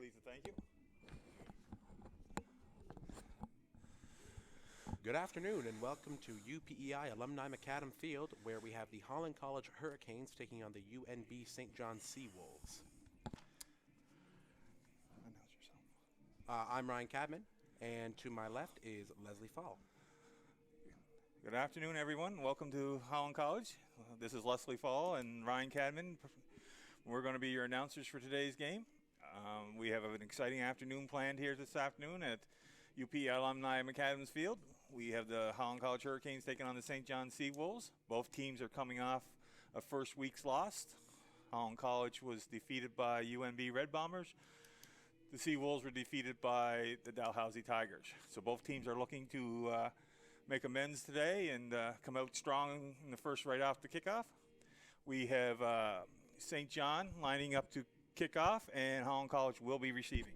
pleased to thank you. Good afternoon and welcome to UPEI Alumni McAdam Field, where we have the Holland College Hurricanes taking on the UNB St. John Seawolves. Announce yourself. I'm Ryan Cadman, and to my left is Leslie Fall. Good afternoon, everyone. Welcome to Holland College. This is Leslie Fall and Ryan Cadman. We're going to be your announcers for today's game. We have an exciting afternoon planned here this afternoon at UPEI Alumni McAdams Field. We have the Holland College Hurricanes taking on the St. John Seawolves. Both teams are coming off a first week's loss. Holland College was defeated by UNB Red Bombers. The Seawolves were defeated by the Dalhousie Tigers. So both teams are looking to make amends today and come out strong in the first right off the kickoff. We have St. John lining up to kick off, and Holland College will be receiving.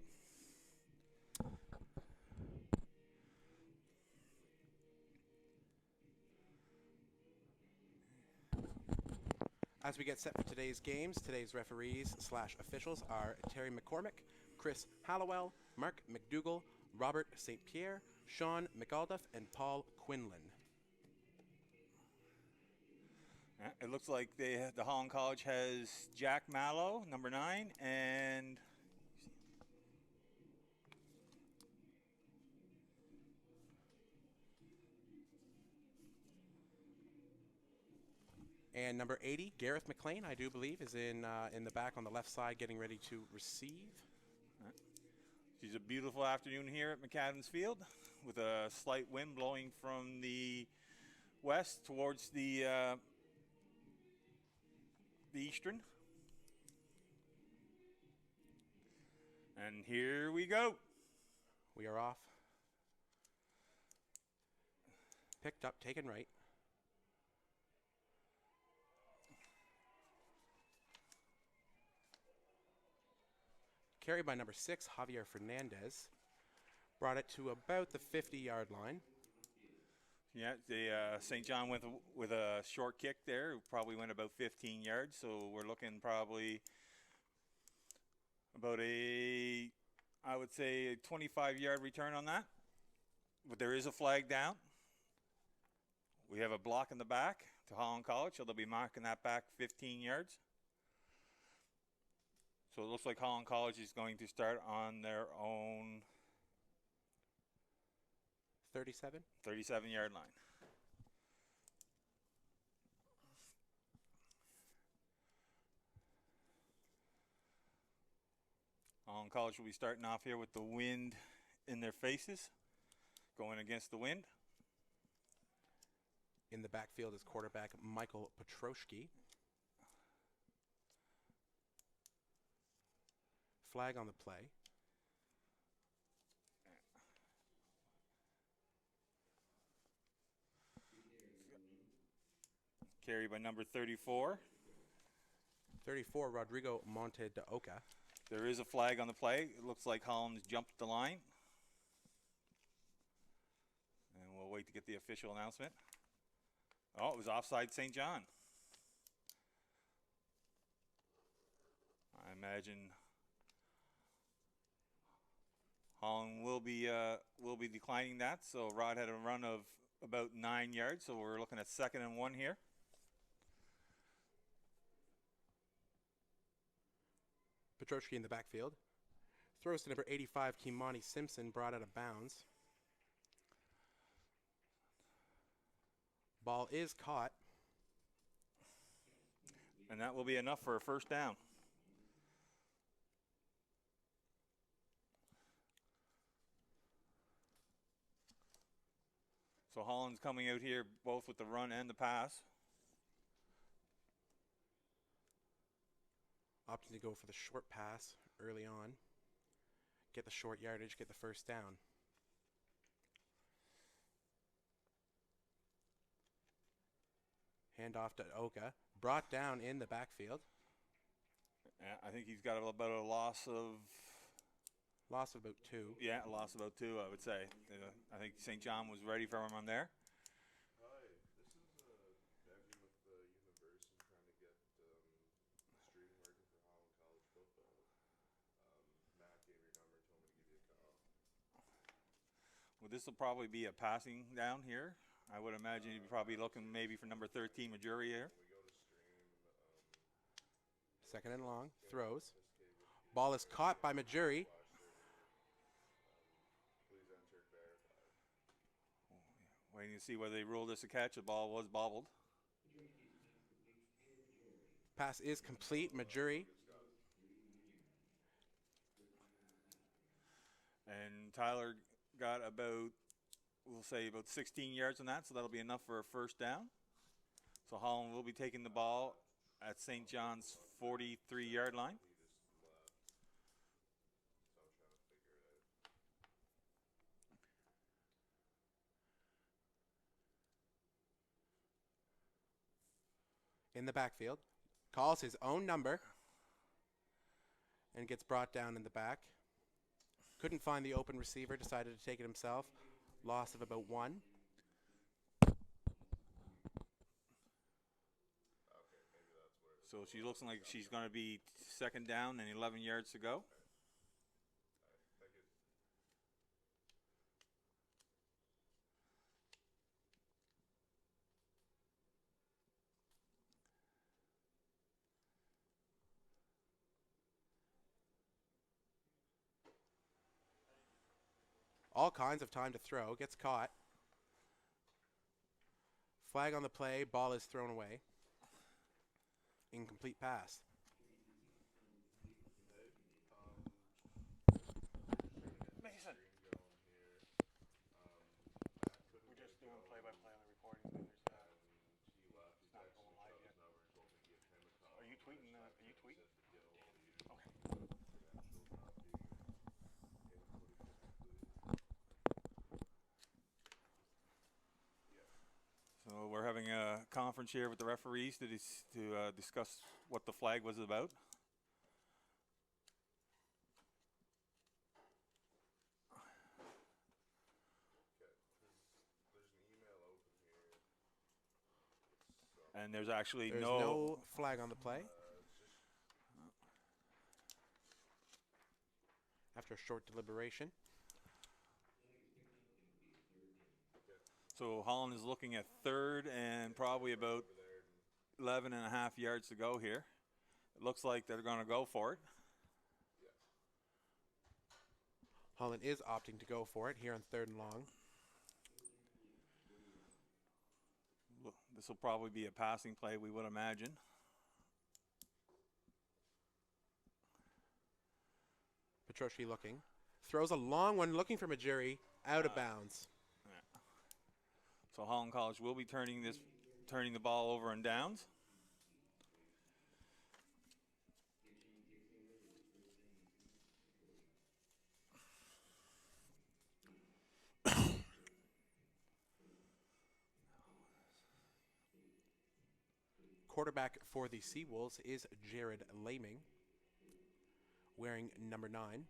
As we get set for today's games, today's referees / officials are Terry McCormick, Chris Hallowell, Mark McDougall, Robert St. Pierre, Sean McAuliffe, and Paul Quinlan. It looks like the Holland College has Jack Mallow, number 9, and number 80, Gareth McLean, I do believe, is in the back on the left side getting ready to receive. It's a beautiful afternoon here at McAdams Field with a slight wind blowing from the west towards the eastern. And here we go. We are off. Picked up, taken right. Carried by number 6, Javier Fernandez. Brought it to about the 50-yard line. Yeah, the St. John went with a short kick there. Probably went about 15 yards, so we're looking probably about I would say a 25-yard return on that. But there is a flag down. We have a block in the back to Holland College, so they'll be marking that back 15 yards. So it looks like Holland College is going to start on their own 37-yard line. Holland College will be starting off here with the wind in their faces, going against the wind. In the backfield is quarterback Michael Petroshki. Flag on the play. Carried by number 34. 34, Rodrigo Monte de Oca. There is a flag on the play. It looks like Holland's jumped the line. And we'll wait to get the official announcement. Oh, it was offside St. John. I imagine Holland will be declining that. So Rod had a run of about 9 yards. So we're looking at 2nd and 1 here. Petroshki in the backfield. Throws to number 85, Kimani Simpson, brought out of bounds. Ball is caught. And that will be enough for a first down. So Holland's coming out here both with the run and the pass. Opting to go for the short pass early on. Get the short yardage, get the first down. Handoff to Oka. Brought down in the backfield. I think he's got about a loss of Loss of about 2. Yeah, a loss of about 2, I would say. I think St. John was ready for him on there. Hi, this is Evan with UNBSJ trying to get the stream working for Holland College football. Matt gave Well, this will probably be a passing down here. I would imagine you'd be probably looking maybe for number 13, Majuri here. Second and long. Throws. Ball is caught by Majuri. Please enter verified. Waiting to see whether they rule this a catch. The ball was bobbled. Pass is complete. Majuri. And Tyler got about, we'll say about 16 yards on that, so that'll be enough for a first down. So Holland will be taking the ball at St. John's 43-yard line. In the backfield. Calls his own number. And gets brought down in the back. Couldn't find the open receiver. Decided to take it himself. Loss of about 1. So she looks like she's going to be second down and 11 yards to go. All kinds of time to throw. Gets caught. Flag on the play. Ball is thrown away. Incomplete pass. Mason. We're just doing play-by-play on the recording. There's it's not going live yet. Are you tweeting? Are you tweeting? Okay. So we're having a conference here with the referees to discuss what the flag was about. And there's actually There's no flag on the play. After a short deliberation. So Holland is looking at third and probably about 11 and a half yards to go here. It looks like they're going to go for it. Holland is opting to go for it here on third and long. This will probably be a passing play, we would imagine. Petroschi looking. Throws a long one looking for Majuri. Out of bounds. Yeah. So Holland College will be turning the ball over in downs. Quarterback for the Seawolves is Jared Laming, wearing number 9.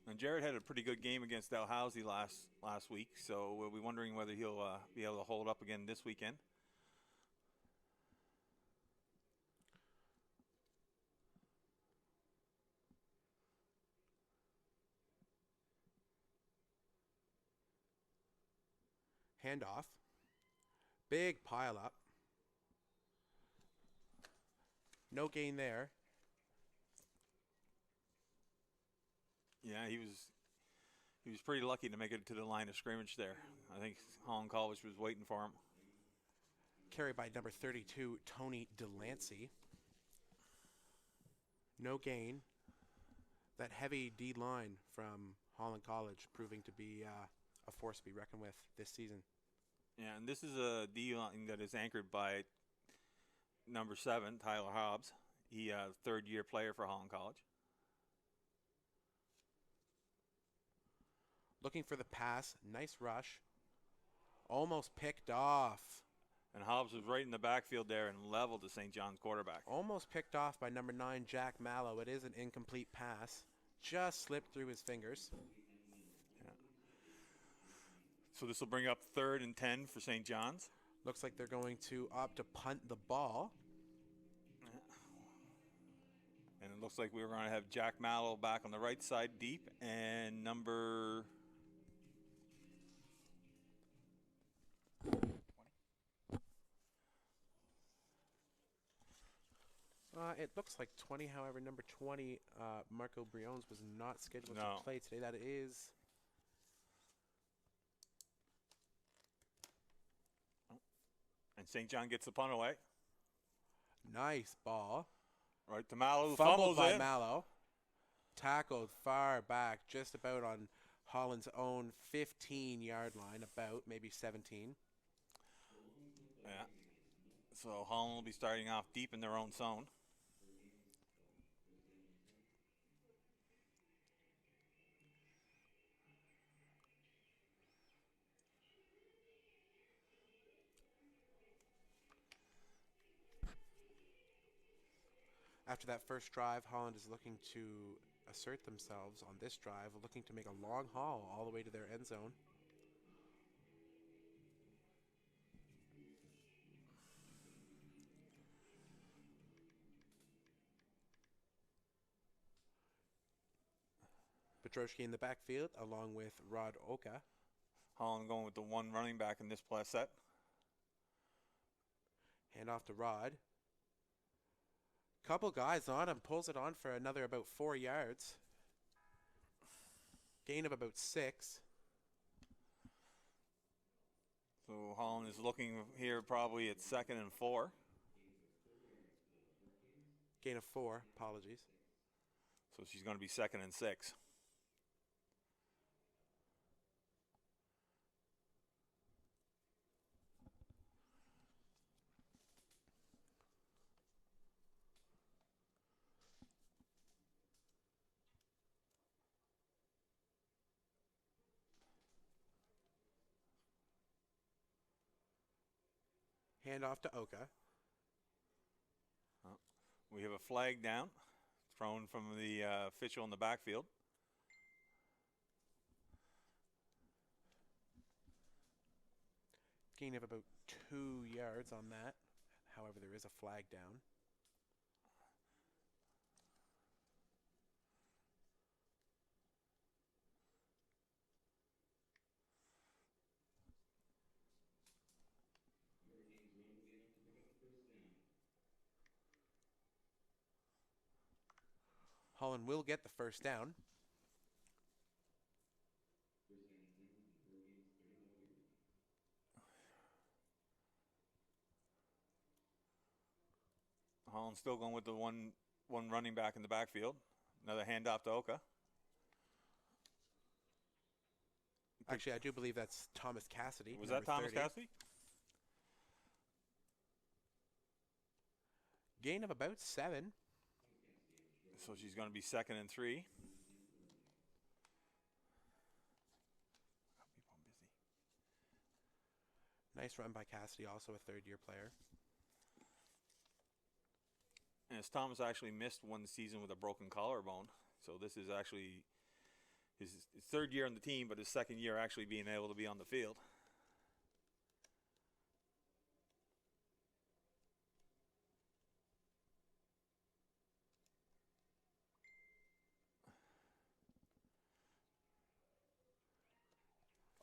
And Jared had a pretty good game against Dalhousie last week, so we'll be wondering whether he'll be able to hold up again this weekend. Handoff. Big pile up. No gain there. Yeah, he was pretty lucky to make it to the line of scrimmage there. I think Holland College was waiting for him. Carry by number 32, Tony Delancey. No gain. That heavy D line from Holland College proving to be a force to be reckoned with this season. Yeah, and this is a D line that is anchored by number 7, Tyler Hobbs. He third-year player for Holland College. Looking for the pass. Nice rush. Almost picked off. And Hobbs was right in the backfield there and leveled the St. John's quarterback. Almost picked off by number 9, Jack Mallow. It is an incomplete pass. Just slipped through his fingers. Yeah. So this will bring up 3rd and 10 for St. John's. Looks like they're going to opt to punt the ball. And it looks like we're going to have Jack Mallow back on the right side deep, and number... It looks like 20. However, number 20, Marco Briones, was not scheduled No. to play today. That is And St. John gets the punt away. nice ball. Right to Mallow, who Fumbled fumbles by it. Mallow. Tackled far back, just about on Holland's own 15-yard line, about maybe 17. Yeah. So Holland will be starting off deep in their own zone. After that first drive, Holland is looking to assert themselves on this drive, looking to make a long haul all the way to their end zone. Petroshki in the backfield, along with Rod Oka. Holland going with the one running back in this play set. Hand off to Rod. Couple guys on him, pulls it on for another about 4 yards. Gain of about 6. So Holland is looking here probably at 2nd and 4. Gain of 4, apologies. So she's going to be 2nd and 6. Hand off to Oka. We have a flag down, thrown from the official in the backfield. Gain of about 2 yards on that. However, there is a flag down. Holland will get the first down. Holland still going with the one running back in the backfield. Another handoff to Oka. Actually, I do believe that's Thomas Cassidy. Was that Thomas 30. Cassidy? Gain of about 7. So she's going to be 2nd and 3. Nice run by Cassidy, also a third-year player. And as Thomas actually missed one season with a broken collarbone. So this is actually his 3rd year on the team, but his 2nd year actually being able to be on the field.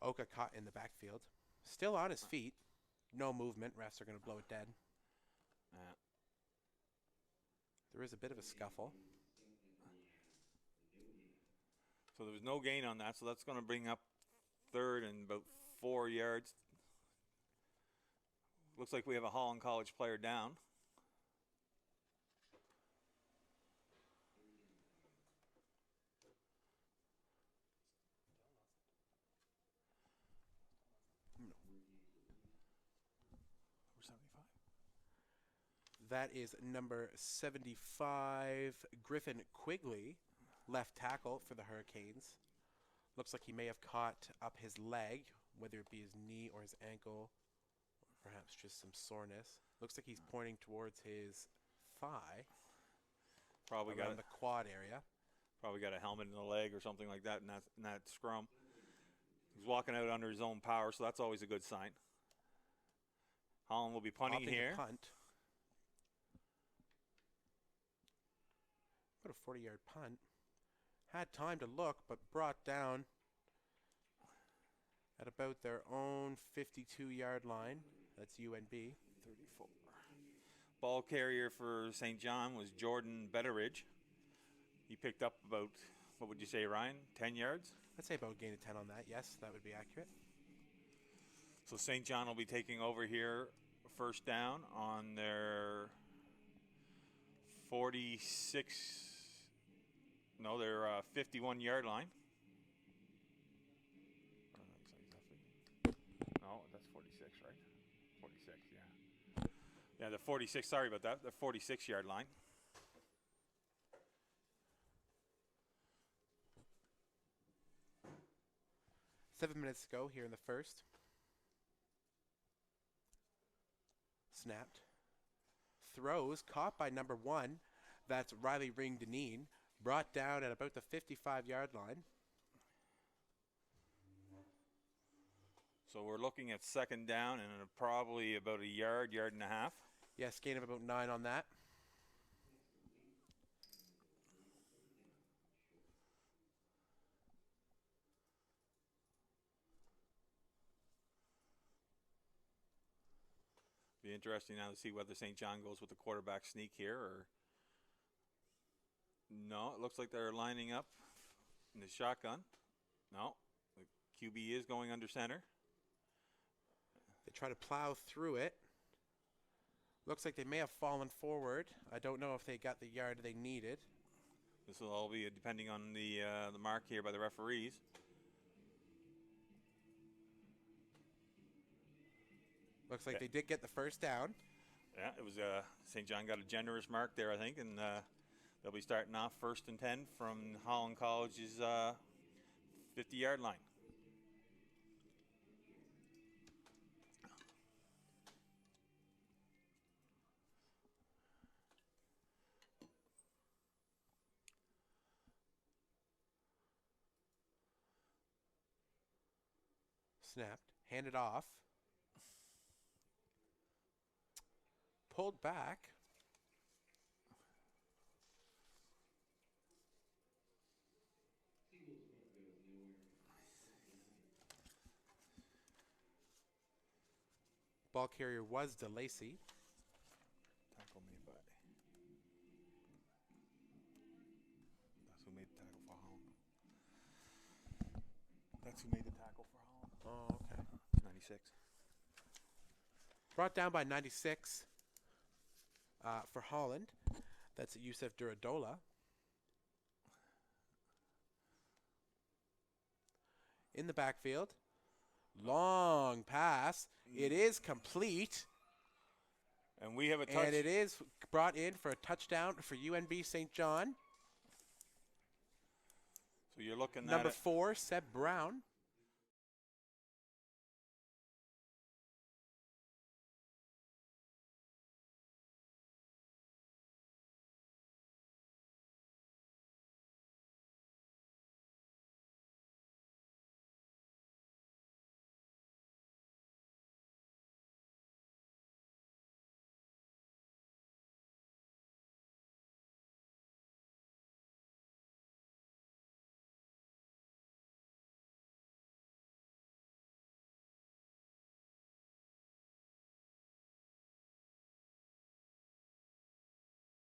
Oka caught in the backfield. Still on his feet. No movement. Refs are going to blow it dead. Yeah. There is a bit of a scuffle. So there was no gain on that, so that's going to bring up 3rd and about 4 yards. Looks like we have a Holland College player down. That is number 75, Griffin Quigley, left tackle for the Hurricanes. Looks like he may have caught up his leg, whether it be his knee or his ankle, or perhaps just some soreness. Looks like he's pointing towards his thigh, Probably around the quad area. Probably got a helmet in the leg or something like that in that scrum. He's walking out under his own power, so that's always a good sign. Holland will be punting Opting to here. punt. About a 40-yard punt. Had time to look, but brought down at about their own 52-yard line. That's UNB. 34. Ball carrier for St. John was Jordan Betteridge. He picked up about, what would you say, Ryan, 10 yards? I'd say about a gain of 10 on that. Yes, that would be accurate. So St. John will be taking over here, first down on their 46, no, their 51-yard line. No, that's 46, right? 46, yeah. Yeah, the 46, sorry about that, the 46-yard line. Seven minutes to go here in the first. Snapped. Throws, caught by number 1. That's Riley Ring-Deneen. Brought down at about the 55-yard line. So we're looking at second down and probably about a yard and a half. Yes, gain of about 9 on that. Be interesting now to see whether St. John goes with the quarterback sneak here or no. It looks like they're lining up in the shotgun. No, the QB is going under center. They try to plow through it. Looks like they may have fallen forward. I don't know if they got the yard they needed. This will all be depending on the mark here by the referees. Looks like they did get the first down. Yeah, it was St. John got a generous mark there, I think, and they'll be starting off first and 10 from Holland College's 50-yard line. Snapped, handed off. Pulled back. Ball carrier was DeLacy. Tackle made by. That's who made the tackle for Holland. That's who made the tackle for Holland. Oh, okay. 96. Brought down by 96 for Holland. That's Yusuf Duradola. In the backfield. Long pass. It is complete. And we have a touch. And it is brought in for a touchdown for UNB St. John. So you're looking Number at 4, Seb Brown.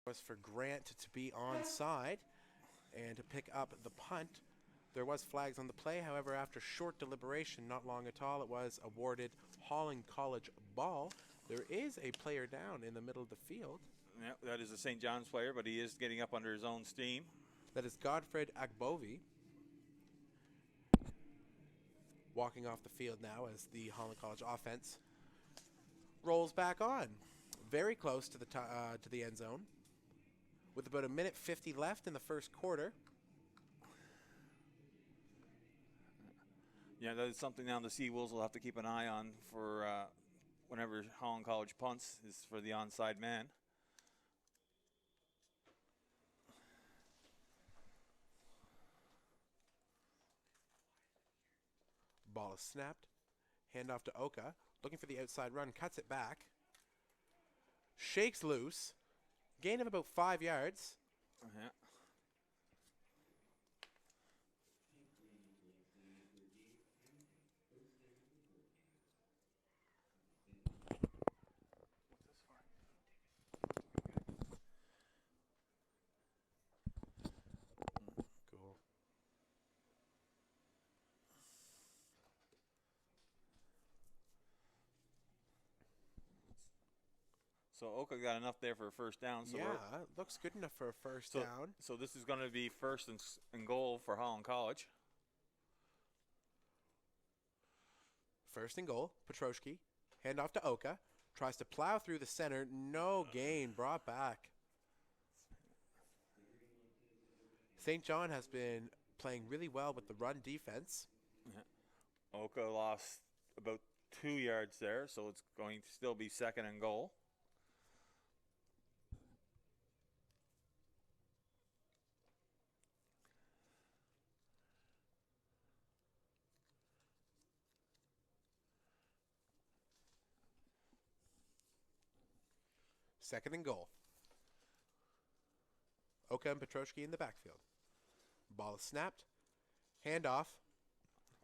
Was for Grant to be onside and to pick up the punt. There was flags on the play. However, after short deliberation, not long at all, it was awarded Holland College ball. There is a player down in the middle of the field. yeah, that is a St. John's player, but he is getting up under his own steam. That is Godfred Agbovi. Walking off the field now as the Holland College offense rolls back on. Very close to the end zone. With about 1:50 left in the first quarter. Yeah, that is something now the Seawolves will have to keep an eye on for whenever Holland College punts, is for the onside man. Ball is snapped. Hand off to Oka. Looking for the outside run. Cuts it back. Shakes loose. Gain of about 5 yards. Yeah. So Oka got enough there for a first down. So Yeah, looks good enough for a first so, down. So this is going to be first and goal for Holland College. First and goal, Petroshki. Hand off to Oka. Tries to plow through the center. No gain. Brought back. St. John has been playing really well with the run defense. Oka lost about 2 yards there, so it's going to still be second and goal. Second and goal. Oka and Petroshki in the backfield. Ball is snapped. Handoff.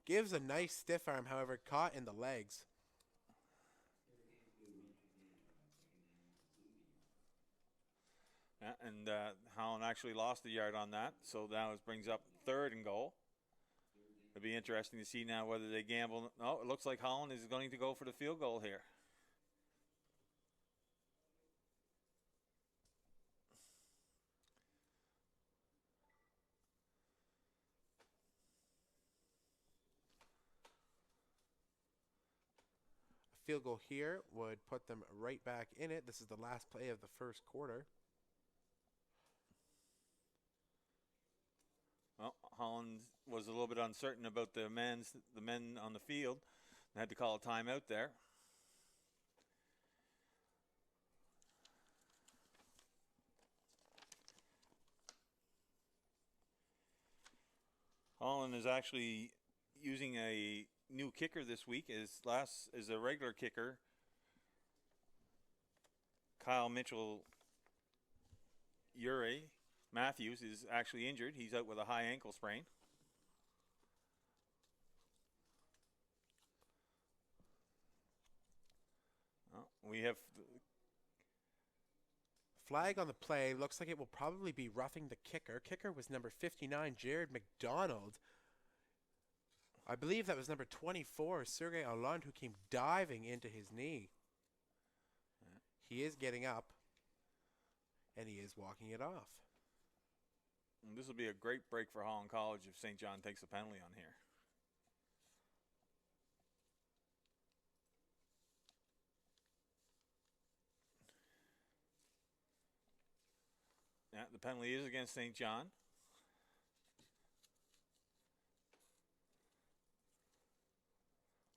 Gives a nice stiff arm, however, caught in the legs. Yeah, and Holland actually lost a yard on that, so now it brings up third and goal. It'll be interesting to see now whether they gamble. No, it looks like Holland is going to go for the field goal here. A field goal here would put them right back in it. This is the last play of the first quarter. Well, Holland was a little bit uncertain about the men on the field and had to call a timeout there. Holland is actually using a new kicker this week. Is a regular kicker. Kyle Mitchell Ure Matthews is actually injured. He's out with a high ankle sprain. Well, we have Flag on the play. Looks like it will probably be roughing the kicker. Kicker was number 59, Jared McDonald. I believe that was number 24, Sergei Holland, who came diving into his knee. He is getting up, and he is walking it off. and this will be a great break for Holland College if St. John takes a penalty on here. Yeah, the penalty is against St. John.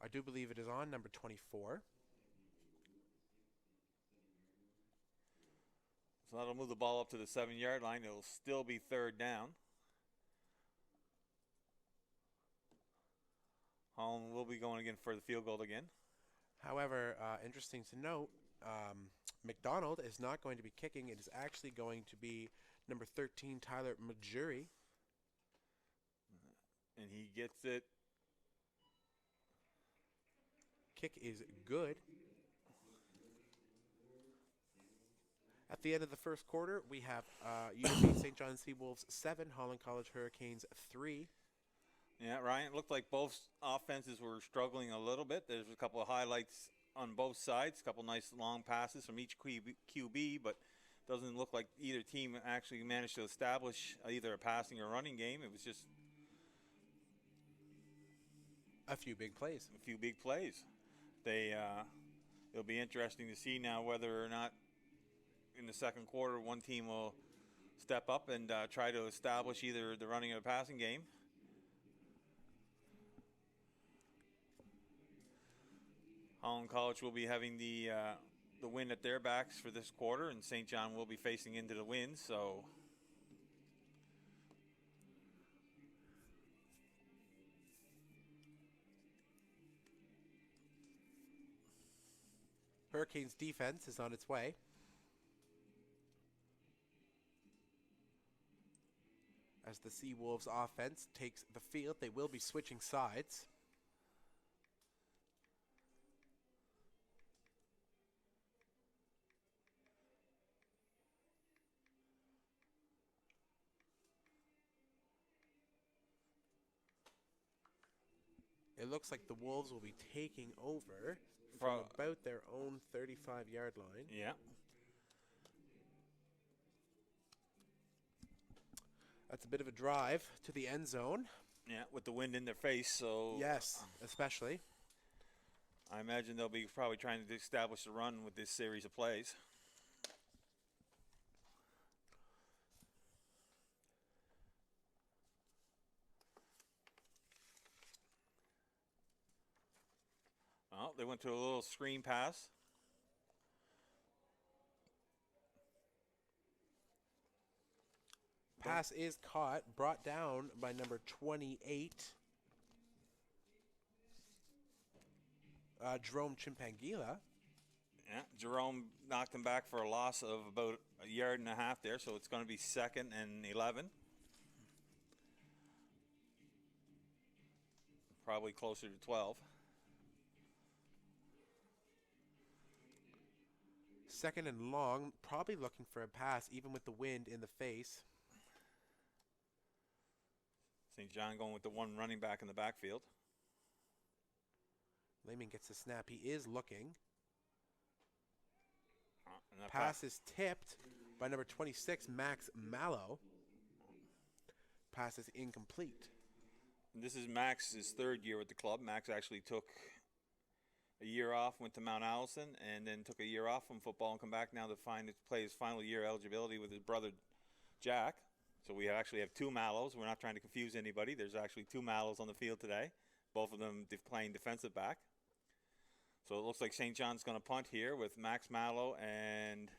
I do believe it is on number 24. So that'll move the ball up to the 7-yard line. It'll still be third down. Holland will be going again for the field goal again. However, interesting to note, McDonald is not going to be kicking. It is actually going to be number 13, Tyler Majuri. And he gets it. Kick is good. At the end of the first quarter, we have UNB St. John Seawolves 7, Holland College Hurricanes 3. Yeah, Ryan, it looked like both offenses were struggling a little bit. There's a couple of highlights on both sides, a couple nice long passes from each QB, but doesn't look like either team actually managed to establish either a passing or running game. It was just a few big plays. A few big plays. It'll be interesting to see now whether or not in the second quarter one team will step up and try to establish either the running or the passing game. Holland College will be having the win at their backs for this quarter, and St. John will be facing into the win. So Hurricanes defense is on its way. As the Seawolves offense takes the field, they will be switching sides. It looks like the Wolves will be taking over from about their own 35-yard line. Yeah. That's a bit of a drive to the end zone. Yeah, with the wind in their face, so Yes, especially. I imagine they'll be probably trying to establish a run with this series of plays. Oh, they went to a little screen pass. Pass is caught, brought down by number 28, Jerome Chimpangila. Yeah, Jerome knocked him back for a loss of about a yard and a half there, so it's going to be 2nd and 11. Probably closer to 12. Second and long, probably looking for a pass, even with the wind in the face. St. John going with the one running back in the backfield. Lehman gets the snap. He is looking. And that Pass is tipped by number 26, Max Mallow. Pass is incomplete. This is Max's 3rd year with the club. Max actually took a year off, went to Mount Allison, and then took a year off from football and come back now to play his final year eligibility with his brother Jack. So we actually have 2 Mallows. We're not trying to confuse anybody. There's actually 2 Mallows on the field today, both of them playing defensive back. So it looks like St. John's going to punt here with Max Mallow and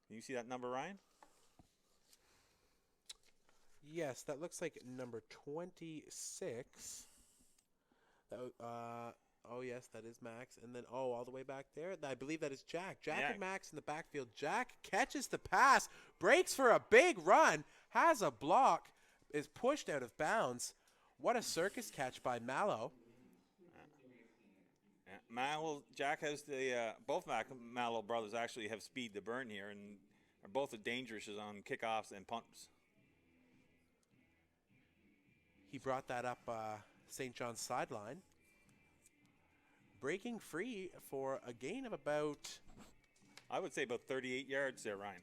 can you see that number, Ryan? Yes, that looks like number 26. Oh, yes, that is Max. And then, all the way back there, I believe that is Jack. Jack Yeah. and Max in the backfield. Jack catches the pass, breaks for a big run, has a block, is pushed out of bounds. What a circus catch by Mallow. Jack has both Mallow brothers actually have speed to burn here and are both dangerous on kickoffs and punts. He brought that up St. John's sideline. Breaking free for a gain of about... I would say about 38 yards there, Ryan.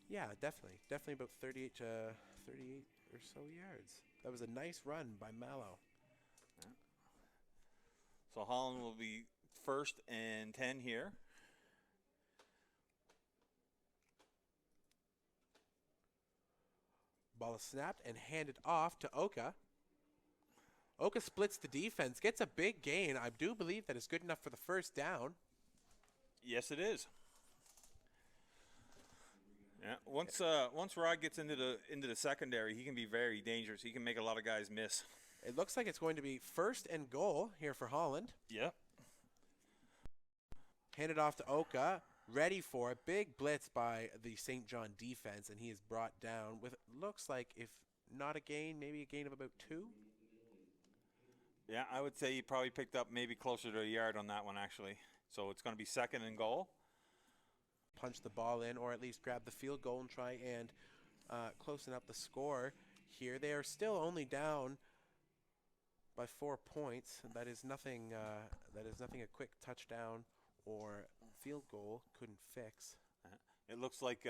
Yeah, definitely. Definitely about 38 or so yards. That was a nice run by Mallow. So Holland will be 1st and 10 here. Ball is snapped and handed off to Oka. Oka splits the defense, gets a big gain. I do believe that is good enough for the first down. Yes, it is. Yeah, once Rod gets into the secondary, he can be very dangerous. He can make a lot of guys miss. It looks like it's going to be 1st and goal here for Holland. Yep. Handed off to Oka. Ready for a big blitz by the St. John defense, and he is brought down with, looks like, if not a gain, maybe a gain of about 2. Yeah, I would say he probably picked up maybe closer to a yard on that one, actually. So it's going to be 2nd and goal. Punch the ball in, or at least grab the field goal and try and closen up the score here. They are still only down by 4 points. That is nothing. A quick touchdown or field goal couldn't fix. It looks like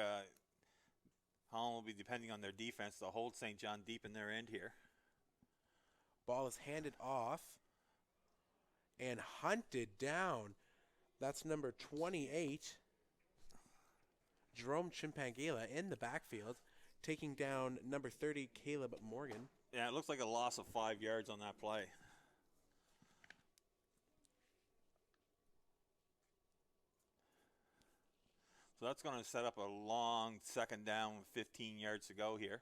Holland will be depending on their defense to hold St. John deep in their end here. Ball is handed off and hunted down. That's number 28, Jerome Chimpangila in the backfield, taking down number 30, Caleb Morgan. Yeah, it looks like a loss of 5 yards on that play. So that's going to set up a long 2nd down with 15 yards to go here.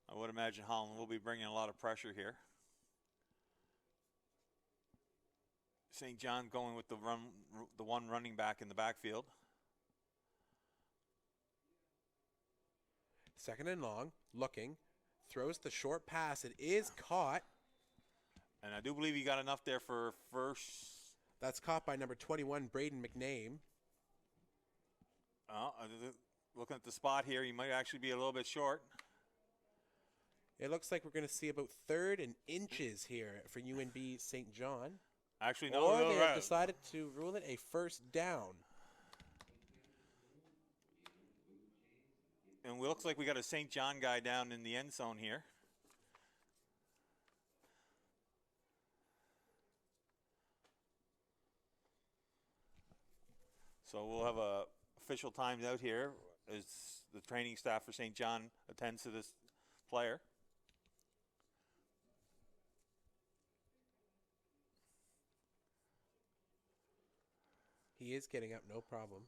I would imagine Holland will be bringing a lot of pressure here. St. John going with the one running back in the backfield. 2nd and long, looking, throws the short pass. It is caught. And I do believe he got enough there for first. That's caught by number 21, Braden McName. Looking at the spot here, he might actually be a little bit short. It looks like we're going to see about 3rd and inches here for UNB St. John. Actually, no. Or no, they right. have decided to rule it a first down. And it looks like we got a St. John guy down in the end zone here. So we'll have a official times out here as the training staff for St. John attends to this player. He is getting up, no problem.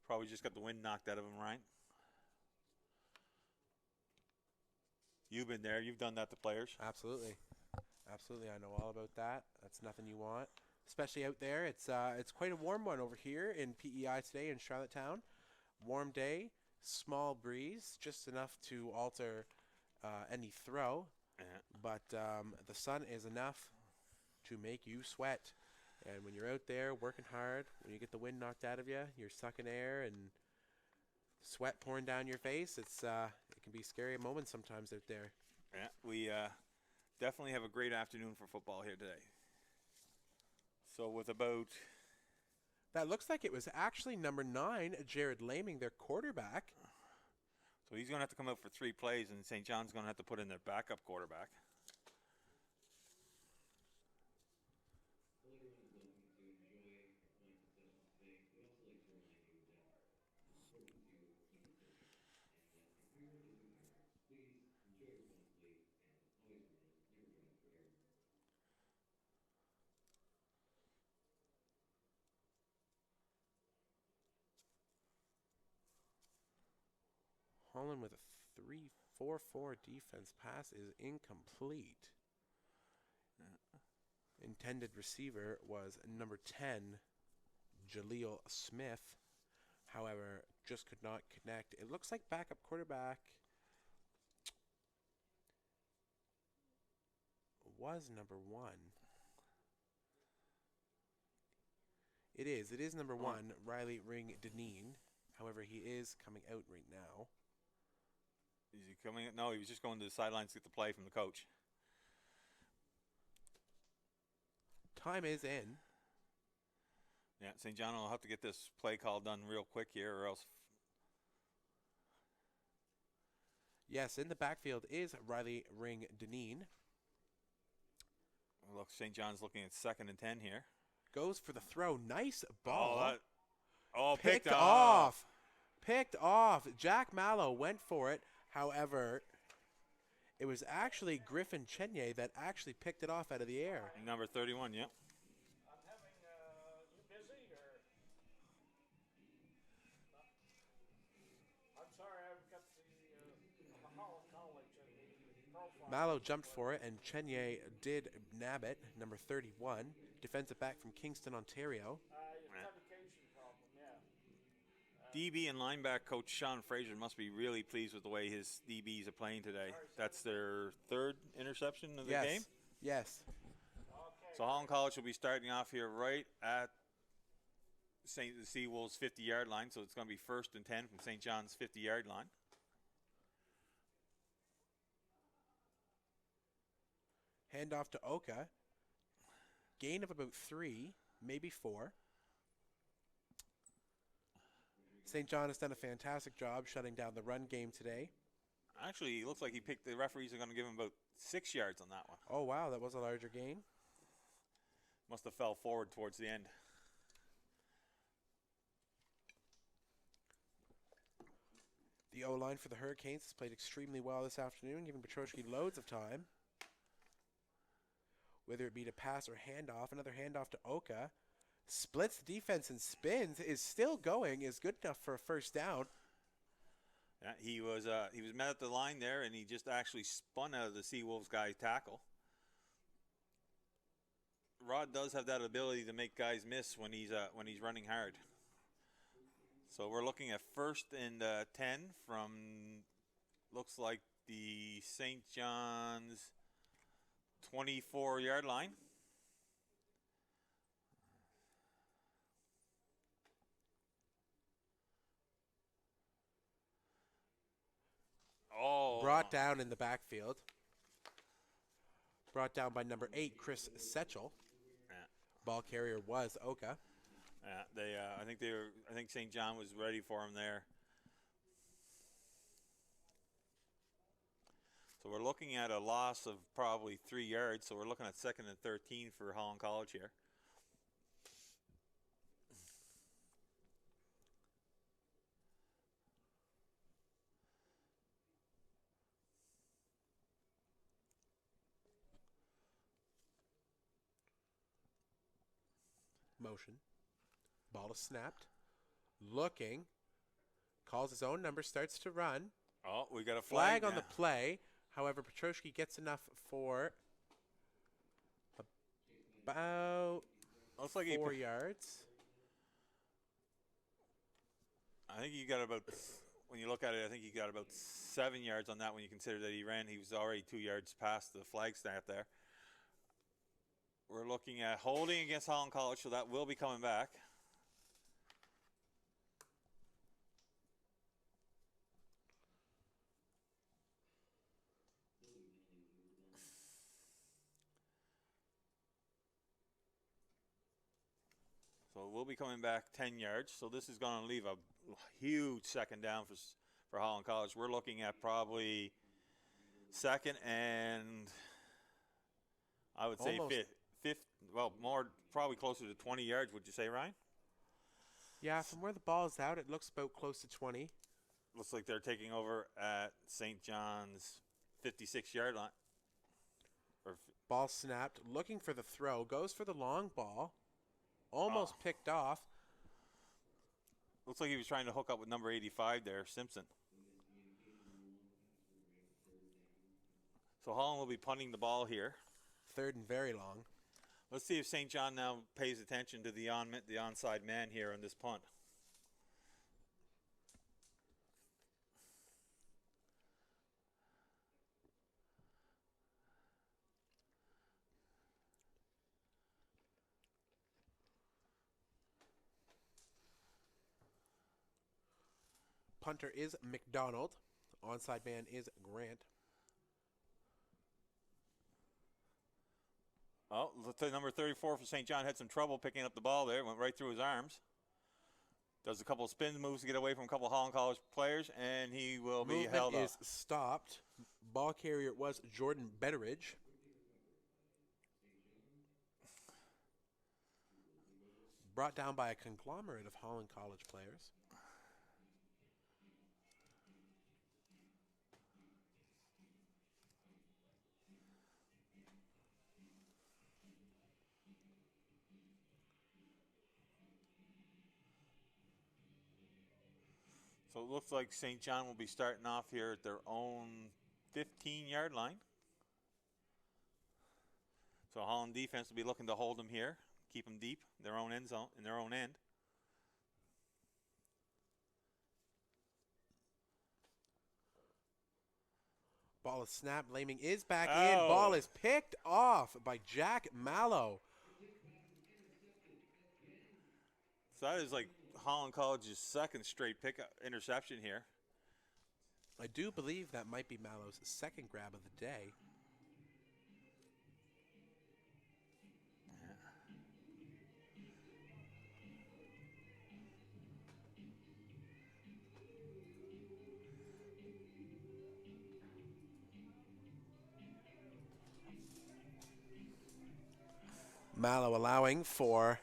Probably just got the wind knocked out of him, Ryan. You've been there. You've done that to players. Absolutely. Absolutely. I know all about that. That's nothing you want. Especially out there. It's quite a warm one over here in PEI today in Charlottetown. Warm day, small breeze, just enough to alter any throw. Yeah. But the sun is enough to make you sweat. And when you're out there working hard, when you get the wind knocked out of you, you're sucking air and sweat pouring down your face. It can be scary moments sometimes out there. Yeah, we definitely have a great afternoon for football here today. So with about... That looks like it was actually number 9, Jared Laming, their quarterback. So he's going to have to come out for 3 plays, and St. John's going to have to put in their backup quarterback. Holland with a 3-4-4 defense. Pass is incomplete. Intended receiver was number 10, Jaleel Smith. However, just could not connect. It looks like backup quarterback was number 1. It is number 1, Riley Ring Deneen. However, he is coming out right now. Is he coming? No, he was just going to the sidelines to get the play from the coach. Time is in. Yeah, St. John will have to get this play call done real quick here, or else... Yes, in the backfield is Riley Ring Deneen. Look, St. John's looking at 2nd and 10 here. Goes for the throw. Nice ball. Picked off. Picked off. Jack Mallow went for it. However, it was actually Griffin Chenye that actually picked it off out of the air. Number 31, yep. I'm having, you busy or? I'm sorry, I've got the Holland College profile. Mallow jumped for it, and Chenye did nab it. Number 31, defensive back from Kingston, Ontario. Authentication problem, yeah. DB and linebacker coach Sean Fraser must be really pleased with the way his DBs are playing today. That's their 3rd interception of the game. Yes. So Holland College will be starting off here right at the Seawolves 50-yard line. So it's going to be 1st and 10 from St. John's 50-yard line. Handoff to Oka. Gain of about 3, maybe 4. St. John has done a fantastic job shutting down the run game today. Actually, it looks like the referees are going to give him about 6 yards on that one. Oh, wow, that was a larger gain. Must have fell forward towards the end. The O-line for the Hurricanes has played extremely well this afternoon, giving Petroski loads of time. Whether it be to pass or handoff, another handoff to Oka. Splits the defense and spins, is still going, is good enough for a first down. Yeah, he was met at the line there, and he just actually spun out of the Seawolves guy's tackle. Rod does have that ability to make guys miss when he's running hard. So we're looking at 1st and 10 from, looks like the St. John's 24-yard line. Brought down in the backfield. Brought down by number 8, Chris Setchell. Yeah. Ball carrier was Oka. Yeah, I think St. John was ready for him there. So we're looking at a loss of probably 3 yards. So we're looking at 2nd and 13 for Holland College here. Motion. Ball is snapped. Looking. Calls his own number. Starts to run. Oh, we got a Flag on now. the play. However, Petroski gets enough for about Looks like 4 yards. I think you got about, when you look at it, I think you got about 7 yards on that when you consider that he was already 2 yards past the flag snap there. We're looking at holding against Holland College, so that will be coming back. So we'll be coming back 10 yards. So this is going to leave a huge 2nd down for Holland College. We're looking at probably 2nd and I would say fifth, well, more, probably closer to 20 yards, would you say, Ryan? Yeah, from where the ball is out, it looks about close to 20. Looks like they're taking over at St. John's 56-yard line. Ball snapped, looking for the throw, goes for the long ball. Almost picked off. Looks like he was trying to hook up with number 85 there, Simpson. So Holland will be punting the ball here. 3rd and very long. Let's see if St. John now pays attention to the onside man here on this punt. Punter is McDonald. Onside man is Grant. Oh, number 34 for St. John had some trouble picking up the ball there. Went right through his arms. Does a couple of spin moves to get away from a couple of Holland College players, and he will be held up. Movement is stopped. Ball carrier was Jordan Betteridge. Brought down by a conglomerate of Holland College players. So it looks like St. John will be starting off here at their own 15-yard line. So Holland defense will be looking to hold them here, keep them deep in their own end zone, in their own end. Ball is snapped. Laming is back in. Ball is picked off by Jack Mallow. So that is like Holland College's 2nd straight interception here. I do believe that might be Mallow's 2nd grab of the day. Mallow allowing for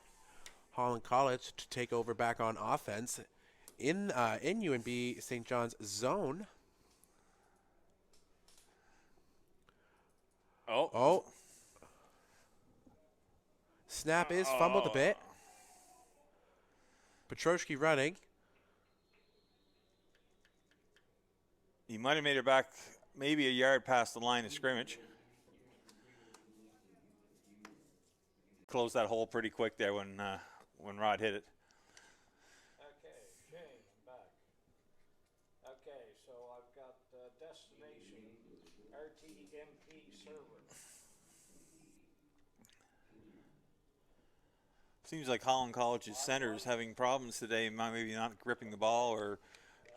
Holland College to take over back on offense in UNB St. John's zone. Oh. Snap is fumbled a bit. Petroski running. He might have made it back maybe a yard past the line of scrimmage. Closed that hole pretty quick there when Rod hit it. Okay, Shane, I'm back. Okay, so I've got destination RTMP server. Seems like Holland College's center is having problems today, maybe not gripping the ball or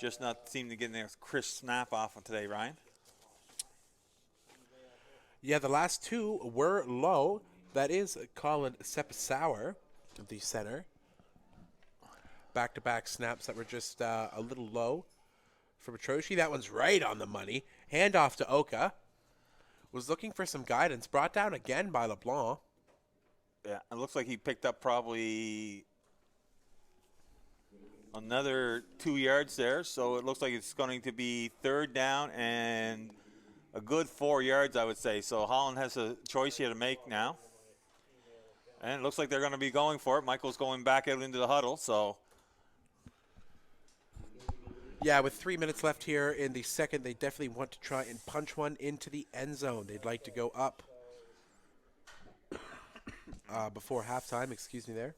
just not seem to get a crisp snap off of today, Ryan. Yeah, the last two were low. That is Colin Sepsauer, the center. Back-to-back snaps that were just a little low for Petroshi. That one's right on the money. Handoff to Oka. Was looking for some guidance. Brought down again by LeBlanc. Yeah, it looks like he picked up probably another 2 yards there. So it looks like it's going to be third down and a good 4 yards, I would say. So Holland has a choice here to make now. And it looks like they're going to be going for it. Michael's going back out into the huddle, so. Yeah, with 3 minutes left here in the second, they definitely want to try and punch one into the end zone. They'd like to go up before halftime. Excuse me there.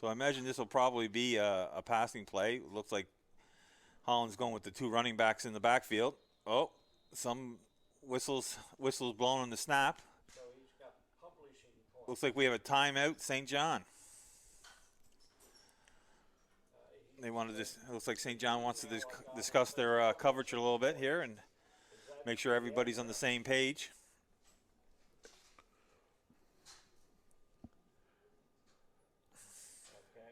So I imagine this will probably be a passing play. It looks like Holland's going with the 2 running backs in the backfield. Oh, some whistles blown on the snap. So he's got publishing points. Looks like we have a timeout, St. John. They wanted this. It looks like St. John wants to discuss their coverage a little bit here and make sure everybody's on the same page.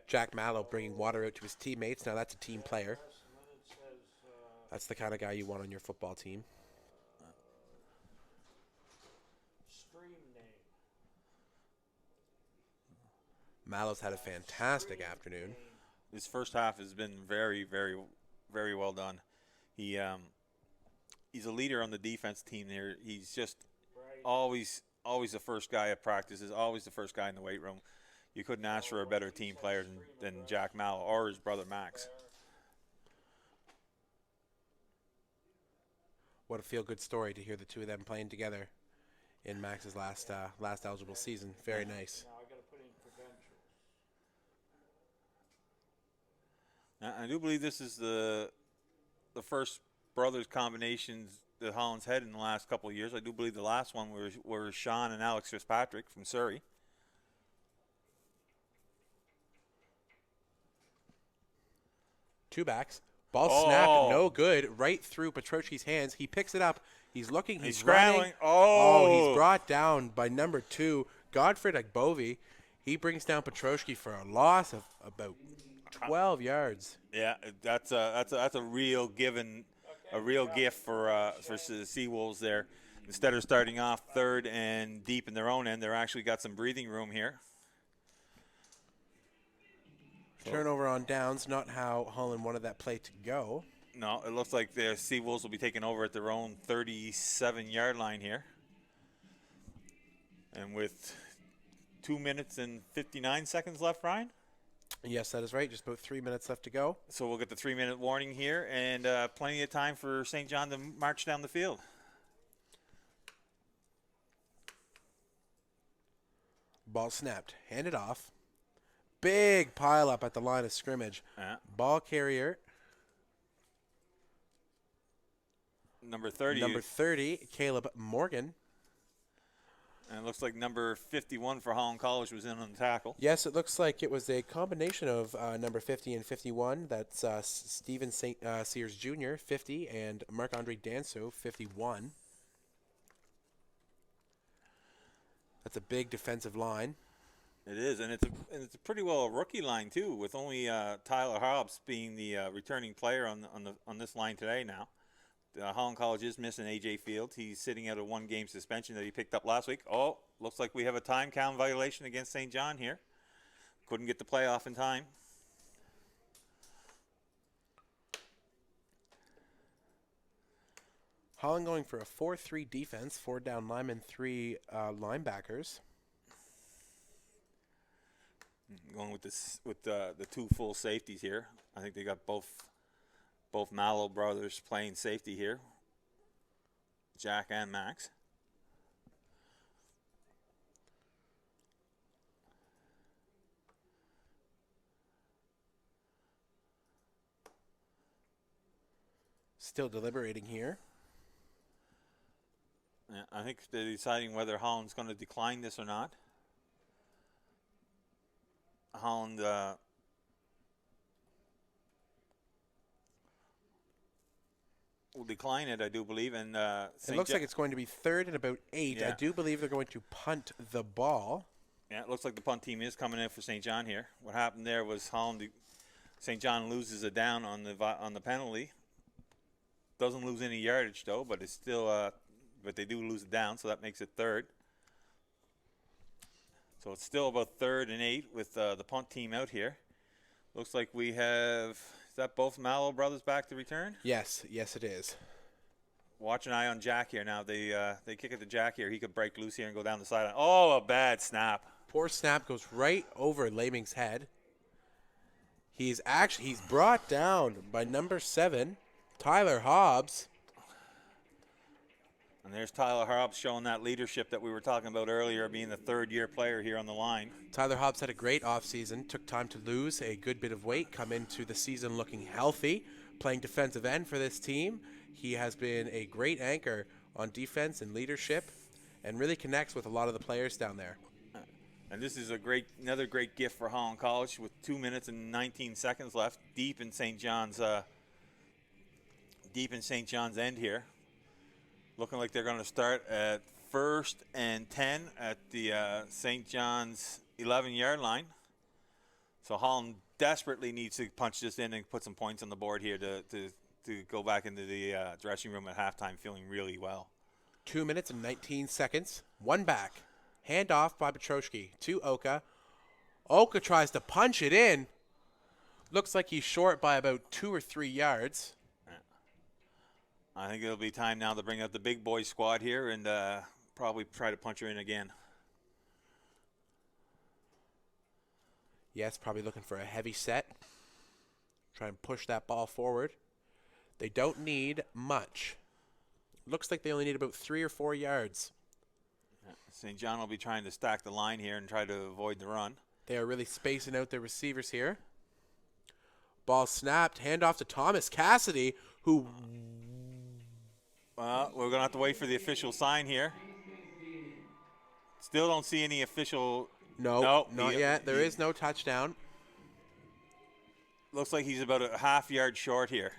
Jack Mallow bringing water out to his teammates. Now that's a team player. And then it says, That's the kind of guy you want on your football team. stream name. Mallow's had a fantastic afternoon. His first half has been very, very, very well done. He's a leader on the defense team there. He's just always the first guy at practices, always the first guy in the weight room. You couldn't ask for a better team player than Jack Mallow or his brother Max. What a feel-good story to hear the two of them playing together in Max's last eligible season. Very nice. Now I got to put in credentials. I do believe this is the first brothers combinations that Holland's had in the last couple of years. I do believe the last one were Sean and Alex Fitzpatrick from Surrey. Two backs. Ball snapped, no good, right through Petroshi's hands. He picks it up. He's looking. He's scrambling. running. Oh, he's brought down by number 2, Godfred Agbovi. He brings down Petroshi for a loss of about 12 yards. Yeah, that's a real gift for the Seawolves there. Instead of starting off third and deep in their own end, they're actually got some breathing room here. Turnover on downs, not how Holland wanted that play to go. No, it looks like the Seawolves will be taking over at their own 37-yard line here. And with 2 minutes and 59 seconds left, Ryan? Yes, that is right. Just about 3 minutes left to go. So we'll get the 3-minute warning here and plenty of time for St. John to march down the field. Ball snapped. Handed off. Big pile up at the line of scrimmage. Ball carrier. Number 30. Number 30, Caleb Morgan. And it looks like number 51 for Holland College was in on the tackle. Yes, it looks like it was a combination of number 50 and 51. That's Stephen Sears Jr., 50, and Marc-Andre Danso, 51. That's a big defensive line. It is, and it's a pretty well a rookie line too, with only Tyler Hobbs being the returning player on this line today. Now, Holland College is missing AJ Fields. He's sitting out a 1-game suspension that he picked up last week. Oh, looks like we have a time count violation against St. John here. Couldn't get the playoff in time. Holland going for a 4-3 defense, 4 down linemen, 3 linebackers. Going with the 2 full safeties here. I think they got both Mallow brothers playing safety here, Jack and Max. Still deliberating here. Yeah, I think they're deciding whether Holland's going to decline this or not. Holland will decline it, I do believe. And It looks like it's going to be 3rd and about 8. I Yeah. do believe they're going to punt the ball. Yeah, it looks like the punt team is coming in for St. John here. What happened there was St. John loses a down on the penalty. Doesn't lose any yardage though, but it's still but they do lose it down, so that makes it 3rd. So it's still about 3rd and 8 with the punt team out here. Looks like we have, is that both Mallow brothers back to return? Yes, it is. Watch an eye on Jack here now. They kick it to Jack here. He could break loose here and go down the sideline. Oh, a bad snap. Poor snap goes right over Laming's head. He's brought down by number 7, Tyler Hobbs. And there's Tyler Hobbs showing that leadership that we were talking about earlier, being the 3rd-year player here on the line. Tyler Hobbs had a great offseason, took time to lose a good bit of weight, come into the season looking healthy, playing defensive end for this team. He has been a great anchor on defense and leadership and really connects with a lot of the players down there. And this is another great gift for Holland College with 2 minutes and 19 seconds left, deep in St. John's end here. Looking like they're going to start at 1st and 10 at the St. John's 11-yard line. So Holland desperately needs to punch this in and put some points on the board here to go back into the dressing room at halftime feeling really well. 2 minutes and 19 seconds. One back. Hand off by Petroshki to Oka. Oka tries to punch it in. Looks like he's short by about 2 or 3 yards. I think it'll be time now to bring out the big boy squad here and probably try to punch her in again. Yes, probably looking for a heavy set. Try and push that ball forward. They don't need much. Looks like they only need about 3 or 4 yards. St. John will be trying to stack the line here and try to avoid the run. They are really spacing out their receivers here. Ball snapped. Hand off to Thomas Cassidy, who... Well, we're going to have to wait for the official sign here. Still don't see any official... No, not yet. There is no touchdown. Looks like he's about a half yard short here.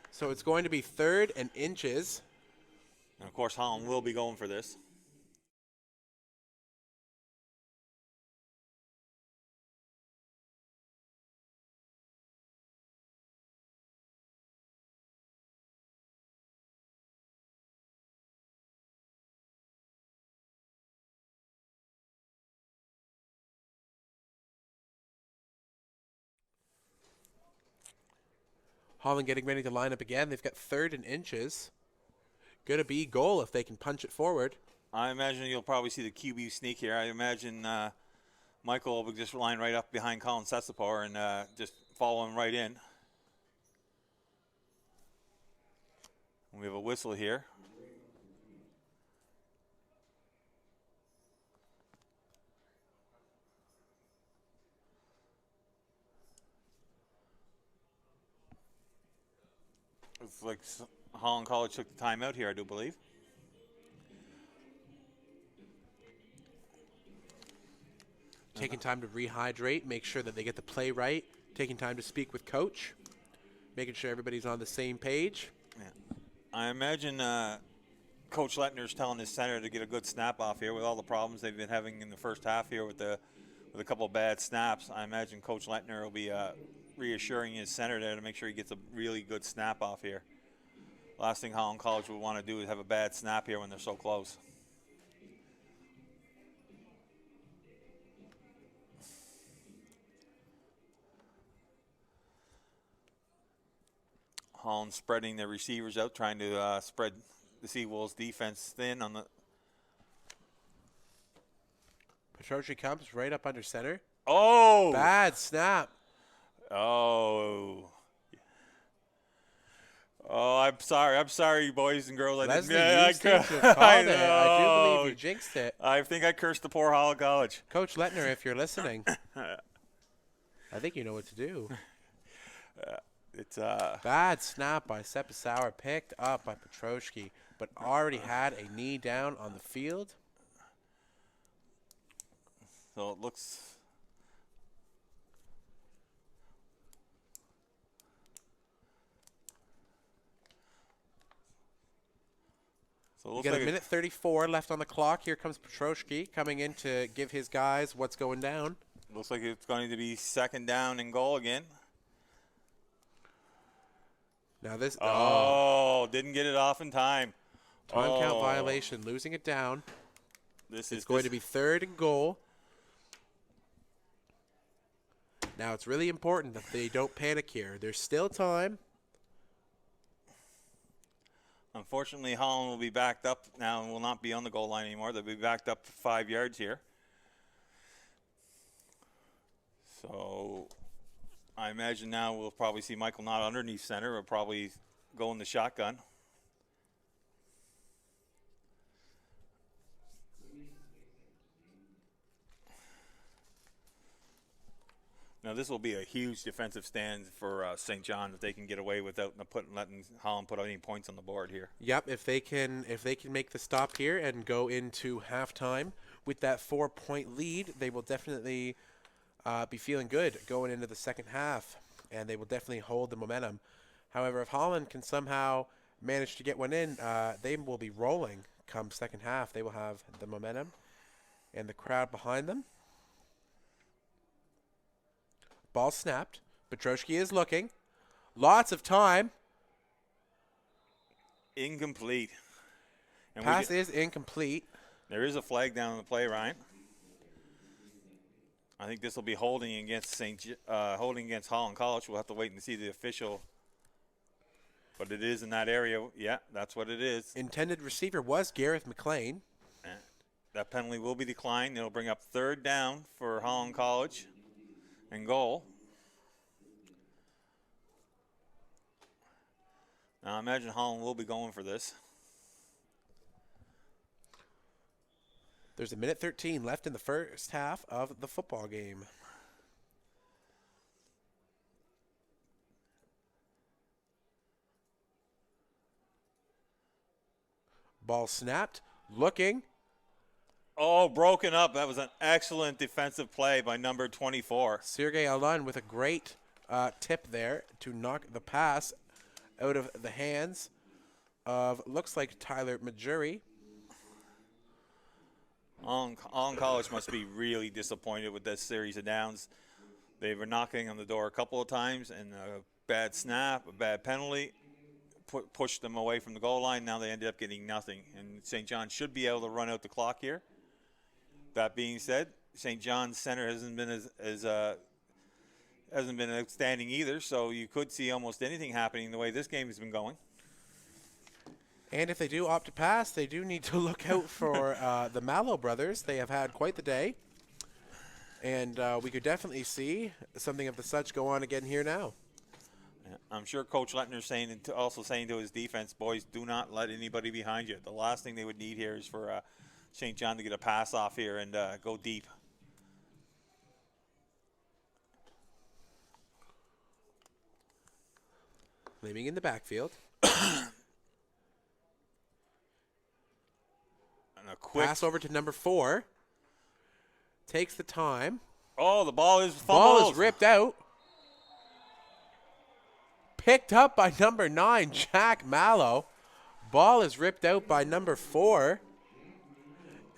So it's going to be 3rd and inches. And, of course, Holland will be going for this. Holland getting ready to line up again. They've got 3rd and inches. Going to be goal if they can punch it forward. I imagine you'll probably see the QB sneak here. I imagine Michael will just line right up behind Colin Sesapor and just follow him right in. We have a whistle here. It's like Holland College took the timeout here, I do believe. Taking time to rehydrate, make sure that they get the play right. Taking time to speak with coach. Making sure everybody's on the same page. Yeah. I imagine Coach Lettner's telling his center to get a good snap off here with all the problems they've been having in the first half here with a couple bad snaps. I imagine Coach Lettner will be reassuring his center there to make sure he gets a really good snap off here. Last thing Holland College would want to do is have a bad snap here when they're so close. Holland spreading their receivers out, trying to spread the Seawolves defense thin on the... Petroshi comes right up under center. Oh! Bad snap. Oh. Oh, I'm sorry, boys and girls. Leslie, I you seem to have called it. I do believe you jinxed it. I think I cursed the poor Holland College. Coach Lettner, if you're listening, I think you know what to do. It's Bad snap by Sepasauer, picked up by Petroshki, but already had a knee down on the field. So it looks... So it We looks got like a minute 34 left on the clock. Here comes Petroshki coming in to give his guys what's going down. looks like it's going to be second down and goal again. Now this Didn't get it off in time. time count violation, losing it down. This It's is going to be third and goal. Now it's really important that they don't panic here. There's still time. Unfortunately, Holland will be backed up now and will not be on the goal line anymore. They'll be backed up 5 yards here. So I imagine now we'll probably see Michael not underneath center. We'll probably go in the shotgun. Now this will be a huge defensive stand for St. John if they can get away without letting Holland put any points on the board here. Yep, if they can make the stop here and go into halftime with that 4-point lead, they will definitely be feeling good going into the second half, and they will definitely hold the momentum. However, if Holland can somehow manage to get one in, they will be rolling come second half. They will have the momentum and the crowd behind them. Ball snapped. Petroshki is looking. Lots of time. Incomplete. And Pass is incomplete. there is a flag down on the play, Ryan. I think this will be holding against holding against Holland College. We'll have to wait and see the official. But it is in that area. Yeah, that's what it is. Intended receiver was Gareth McLean. That penalty will be declined. It'll bring up third down for Holland College and goal. Now I imagine Holland will be going for this. There's a minute 13 left in the first half of the football game. Ball snapped. Looking. Oh, broken up. That was an excellent defensive play by number 24. Sergei Alun with a great tip there to knock the pass out of the hands of, looks like, Tyler Majuri. Holland College must be really disappointed with this series of downs. They were knocking on the door a couple of times, and a bad snap, a bad penalty, pushed them away from the goal line. Now they ended up getting nothing, and St. John should be able to run out the clock here. That being said, St. John's center hasn't been hasn't been outstanding either, so you could see almost anything happening the way this game has been going. And if they do opt to pass, they do need to look out for the Mallow brothers. They have had quite the day, and we could definitely see something of the such go on again here now. Yeah, I'm sure Coach Lettner's also saying to his defense, boys, do not let anybody behind you. The last thing they would need here is for St. John to get a pass off here and go deep. Leaving in the backfield. And a quick Pass over to number 4. Takes the time. Oh, the ball is fumbled. Ball is ripped out. Picked up by number 9, Jack Mallow. Ball is ripped out by number 4,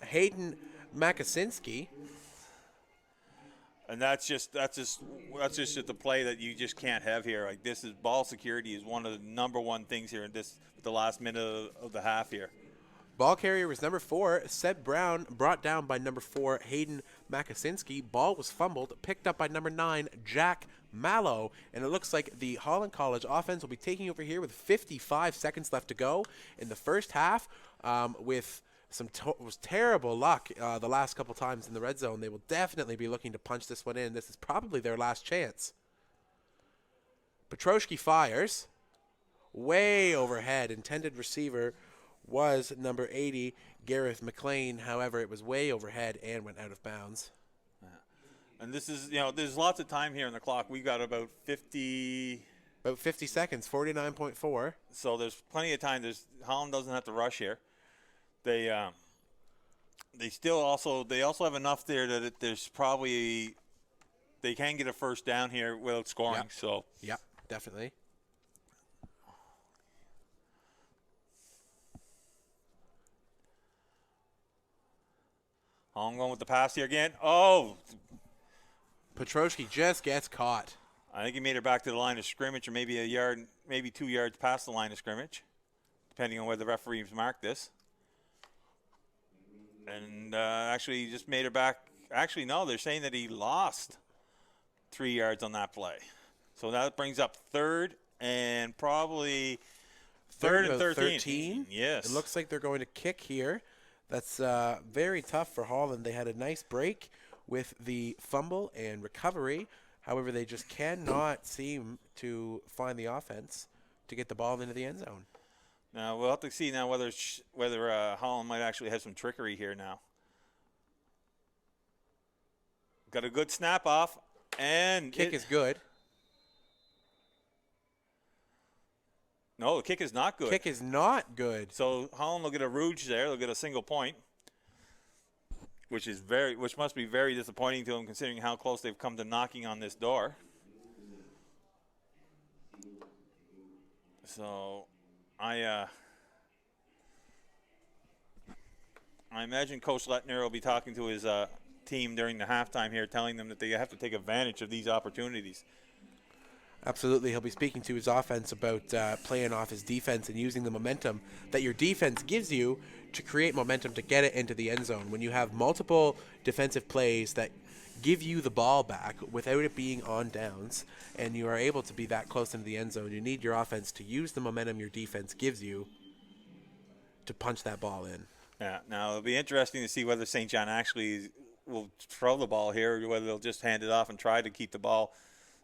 Hayden Makasinski. And that's just the play that you just can't have here. Like, this is ball security is one of the number one things here in the last minute of the half here. Ball carrier was number 4, Seth Brown, brought down by number 4, Hayden Makasinski. Ball was fumbled, picked up by number 9, Jack Mallow. And it looks like the Holland College offense will be taking over here with 55 seconds left to go in the first half with some terrible luck the last couple times in the red zone. They will definitely be looking to punch this one in. This is probably their last chance. Petroshki fires. Way overhead. Intended receiver was number 80, Gareth McLean. However, it was way overhead and went out of bounds. Yeah. And this is, there's lots of time here on the clock. We got about 50. About 50 seconds, 49.4. So there's plenty of time. Holland doesn't have to rush here. They also have enough there that there's probably they can get a first down here without scoring. Yep. So Yep, definitely. Holland going with the pass here again. Oh, Petrosky just gets caught. I think he made her back to the line of scrimmage, or maybe a yard, maybe 2 yards past the line of scrimmage, depending on where the referees marked this. And actually, he just made her back. Actually, no, they're saying that he lost 3 yards on that play. So that brings up third and probably third and 13. Yes. It looks like they're going to kick here. That's very tough for Holland. They had a nice break with the fumble and recovery. However, they just cannot seem to find the offense to get the ball into the end zone. Now, we'll have to see now whether Holland might actually have some trickery here now. Got a good snap off, and Kick is good. No, the kick is not good. Kick is not good. So Holland will get a rouge there. They'll get a single point, which must be very disappointing to them considering how close they've come to knocking on this door. So I imagine Coach Lettner will be talking to his team during the halftime here, telling them that they have to take advantage of these opportunities. Absolutely. He'll be speaking to his offense about playing off his defense and using the momentum that your defense gives you to create momentum to get it into the end zone. When you have multiple defensive plays that give you the ball back without it being on downs, and you are able to be that close into the end zone, you need your offense to use the momentum your defense gives you to punch that ball in. Yeah. Now, it'll be interesting to see whether St. John actually will throw the ball here or whether they'll just hand it off and try to keep the ball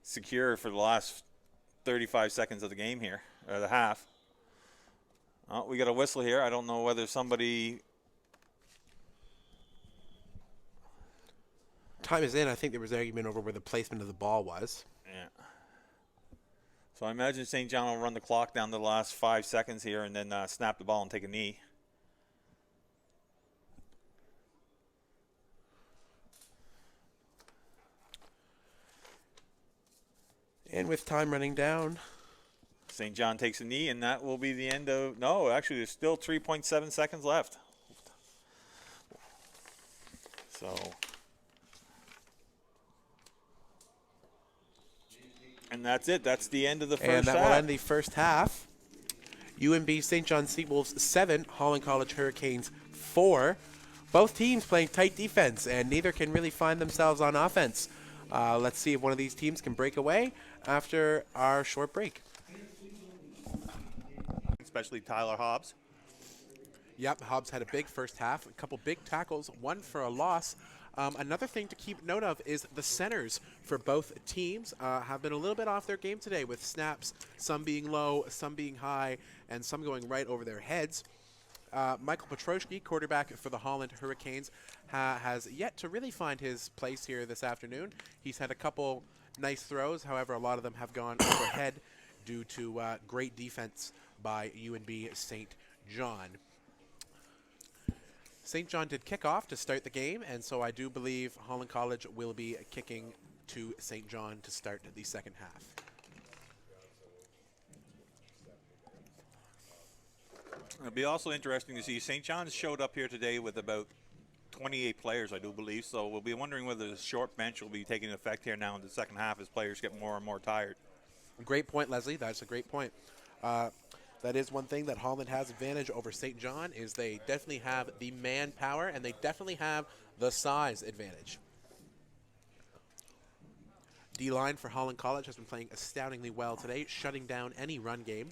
secure for the last 35 seconds of the game here, or the half. Oh, we got a whistle here. I don't know whether somebody... Time is in. I think there was an argument over where the placement of the ball was. Yeah. So I imagine St. John will run the clock down to the last 5 seconds here and then snap the ball and take a knee. And with time running down, St. John takes a knee, and that will be the end of... No, actually, there's still 3.7 seconds left. So... And that's it. That's the end of the first half. And that will end the first half. UNB St. John Seawolves 7, Holland College Hurricanes 4. Both teams playing tight defense, and neither can really find themselves on offense. Let's see if one of these teams can break away after our short break. Especially Tyler Hobbs. Yep, Hobbs had a big first half, a couple big tackles, one for a loss. Another thing to keep note of is the centers for both teams have been a little bit off their game today with snaps, some being low, some being high, and some going right over their heads. Michael Petrosky, quarterback for the Holland Hurricanes, has yet to really find his place here this afternoon. He's had a couple nice throws. However, a lot of them have gone overhead due to great defense by UNB St. John. St. John did kick off to start the game, and so I do believe Holland College will be kicking to St. John to start the second half. It'll be also interesting to see St. John's showed up here today with about 28 players, I do believe, so we'll be wondering whether the short bench will be taking effect here now in the second half as players get more and more tired. Great point, Leslie. That's a great point. That is one thing that Holland has advantage over St. John is they definitely have the manpower and they definitely have the size advantage. D-line for Holland College has been playing astoundingly well today, shutting down any run game.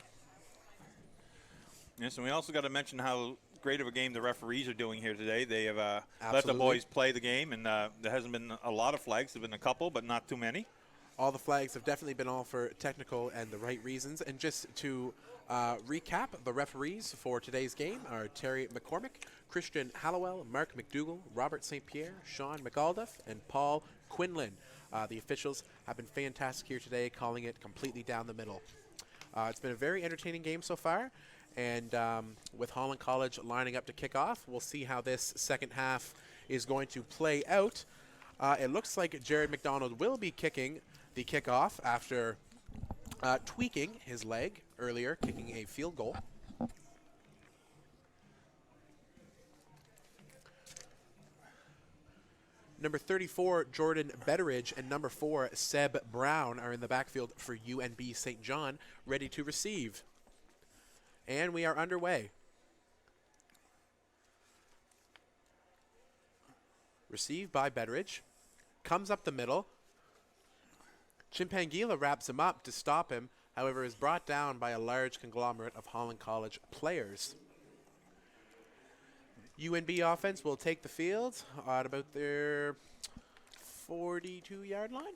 Yes, and we also got to mention how great of a game the referees are doing here today. They have let the boys play the game, and there hasn't been a lot of flags. There have been a couple, but not too many. All the flags have definitely been all for technical and the right reasons. And just to recap, the referees for today's game are Terry McCormick, Christian Hallowell, Mark McDougall, Robert St. Pierre, Sean McAuliffe, and Paul Quinlan. The officials have been fantastic here today, calling it completely down the middle. It's been a very entertaining game so far. And with Holland College lining up to kick off, we'll see how this second half is going to play out. It looks like Jared McDonald will be kicking the kickoff after tweaking his leg earlier, kicking a field goal. Number 34, Jordan Betteridge, and number 4, Seb Brown are in the backfield for UNB St. John, ready to receive. And we are underway. Received by Betteridge. Comes up the middle. Chimpangila wraps him up to stop him, however is brought down by a large conglomerate of Holland College players. UNB offense will take the field at about their 42-yard line.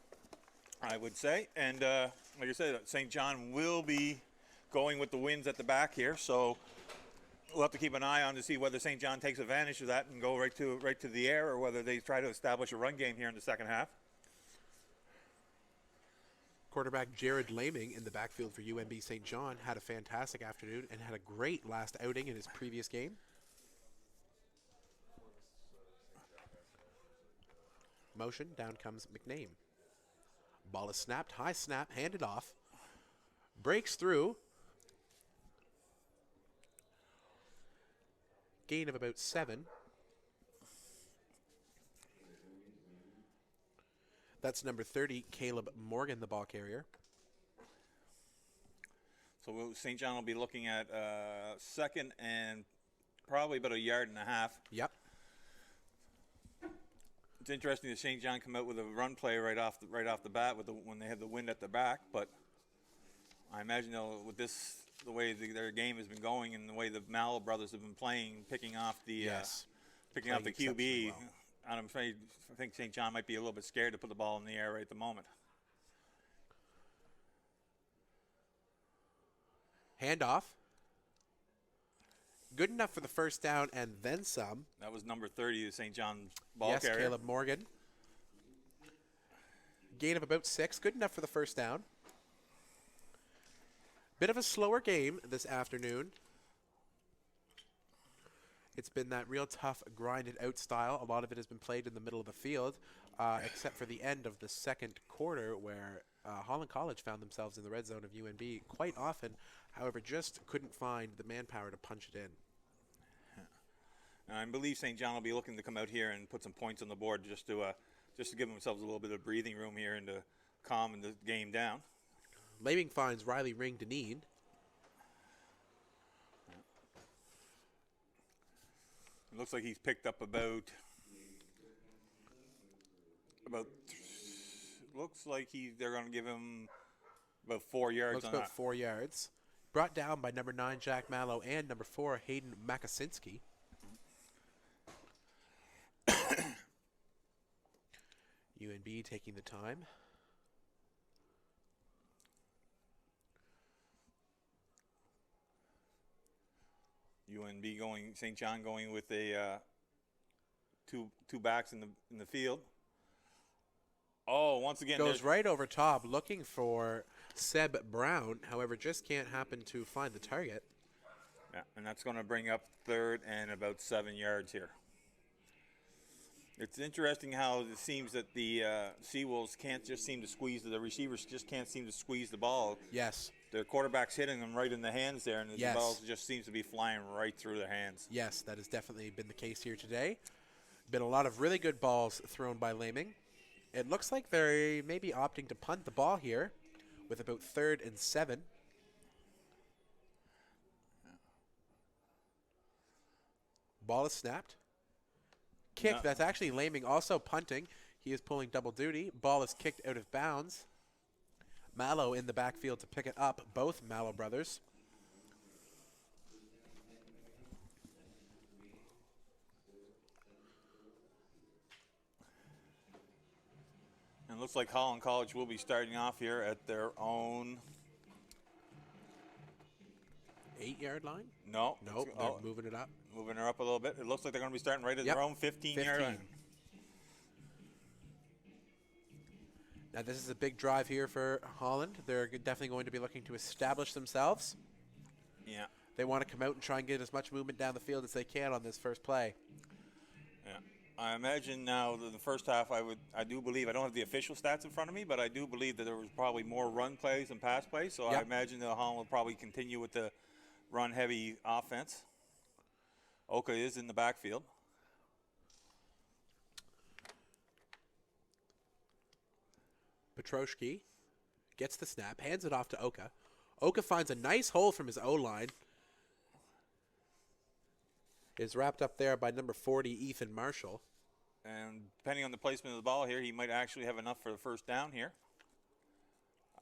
I would say. And like I said, St. John will be going with the winds at the back here, so we'll have to keep an eye on to see whether St. John takes advantage of that and go right to the air, or whether they try to establish a run game here in the second half. Quarterback Jared Laming in the backfield for UNB St. John had a fantastic afternoon and had a great last outing in his previous game. Motion, down comes McName. Ball is snapped, high snap, handed off. Breaks through. Gain of about 7. That's number 30, Caleb Morgan, the ball carrier. So St. John will be looking at second and probably about a yard and a half. Yep. It's interesting that St. John come out with a run play right off the bat when they have the wind at their back, but I imagine with the way their game has been going and the way the Mallow brothers have been playing, picking off the QB, well. I'm afraid I think St. John might be a little bit scared to put the ball in the air right at the moment. Handoff. Good enough for the first down and then some. That was number 30, the St. John's ball yes, carrier. Caleb Morgan. Gain of about 6. Good enough for the first down. Bit of a slower game this afternoon. It's been that real tough, grinded out style. A lot of it has been played in the middle of the field, except for the end of the second quarter where Holland College found themselves in the red zone of UNB quite often. However, just couldn't find the manpower to punch it in. I believe St. John will be looking to come out here and put some points on the board just to give themselves a little bit of breathing room here and to calm the game down. Laming finds Riley Ring Deneen. It looks like he's picked up looks like they're going to give him about 4 yards. Looks about 4 yards. Brought down by number 9, Jack Mallow, and number 4, Hayden Makasinski. UNB taking the time. UNB going, St. John going with a two backs in the field. Oh, once again Goes right over top, looking for Seb Brown. However, just can't happen to find the target. Yeah, and that's going to bring up third and about 7 yards here. It's interesting how it seems that the Seawolves can't just seem to squeeze, the receivers just can't seem to squeeze the ball. Yes. Their quarterback's hitting them right in the hands there, and the ball just seems to be flying right through their hands. Yes, that has definitely been the case here today. Been a lot of really good balls thrown by Laming. It looks like they may be opting to punt the ball here with about 3rd and 7. Ball is snapped. Kick, that's actually Laming also punting. He is pulling double duty. Ball is kicked out of bounds. Mallow in the backfield to pick it up, both Mallow brothers. And it looks like Holland College will be starting off here at their own 8-yard line? No. Nope, they're moving it up. Moving her up a little bit. It looks like they're going to be starting right at their own 15-yard line. Now this is a big drive here for Holland. They're definitely going to be looking to establish themselves. Yeah. They want to come out and try and get as much movement down the field as they can on this first play. Yeah. I imagine now the first half, I do believe, I don't have the official stats in front of me, but I do believe that there was probably more run plays than pass plays. So I imagine that Holland will probably continue with the run-heavy offense. Oka is in the backfield. Petroshki gets the snap, hands it off to Oka. Oka finds a nice hole from his O-line. Is wrapped up there by number 40, Ethan Marshall. And depending on the placement of the ball here, he might actually have enough for the first down here.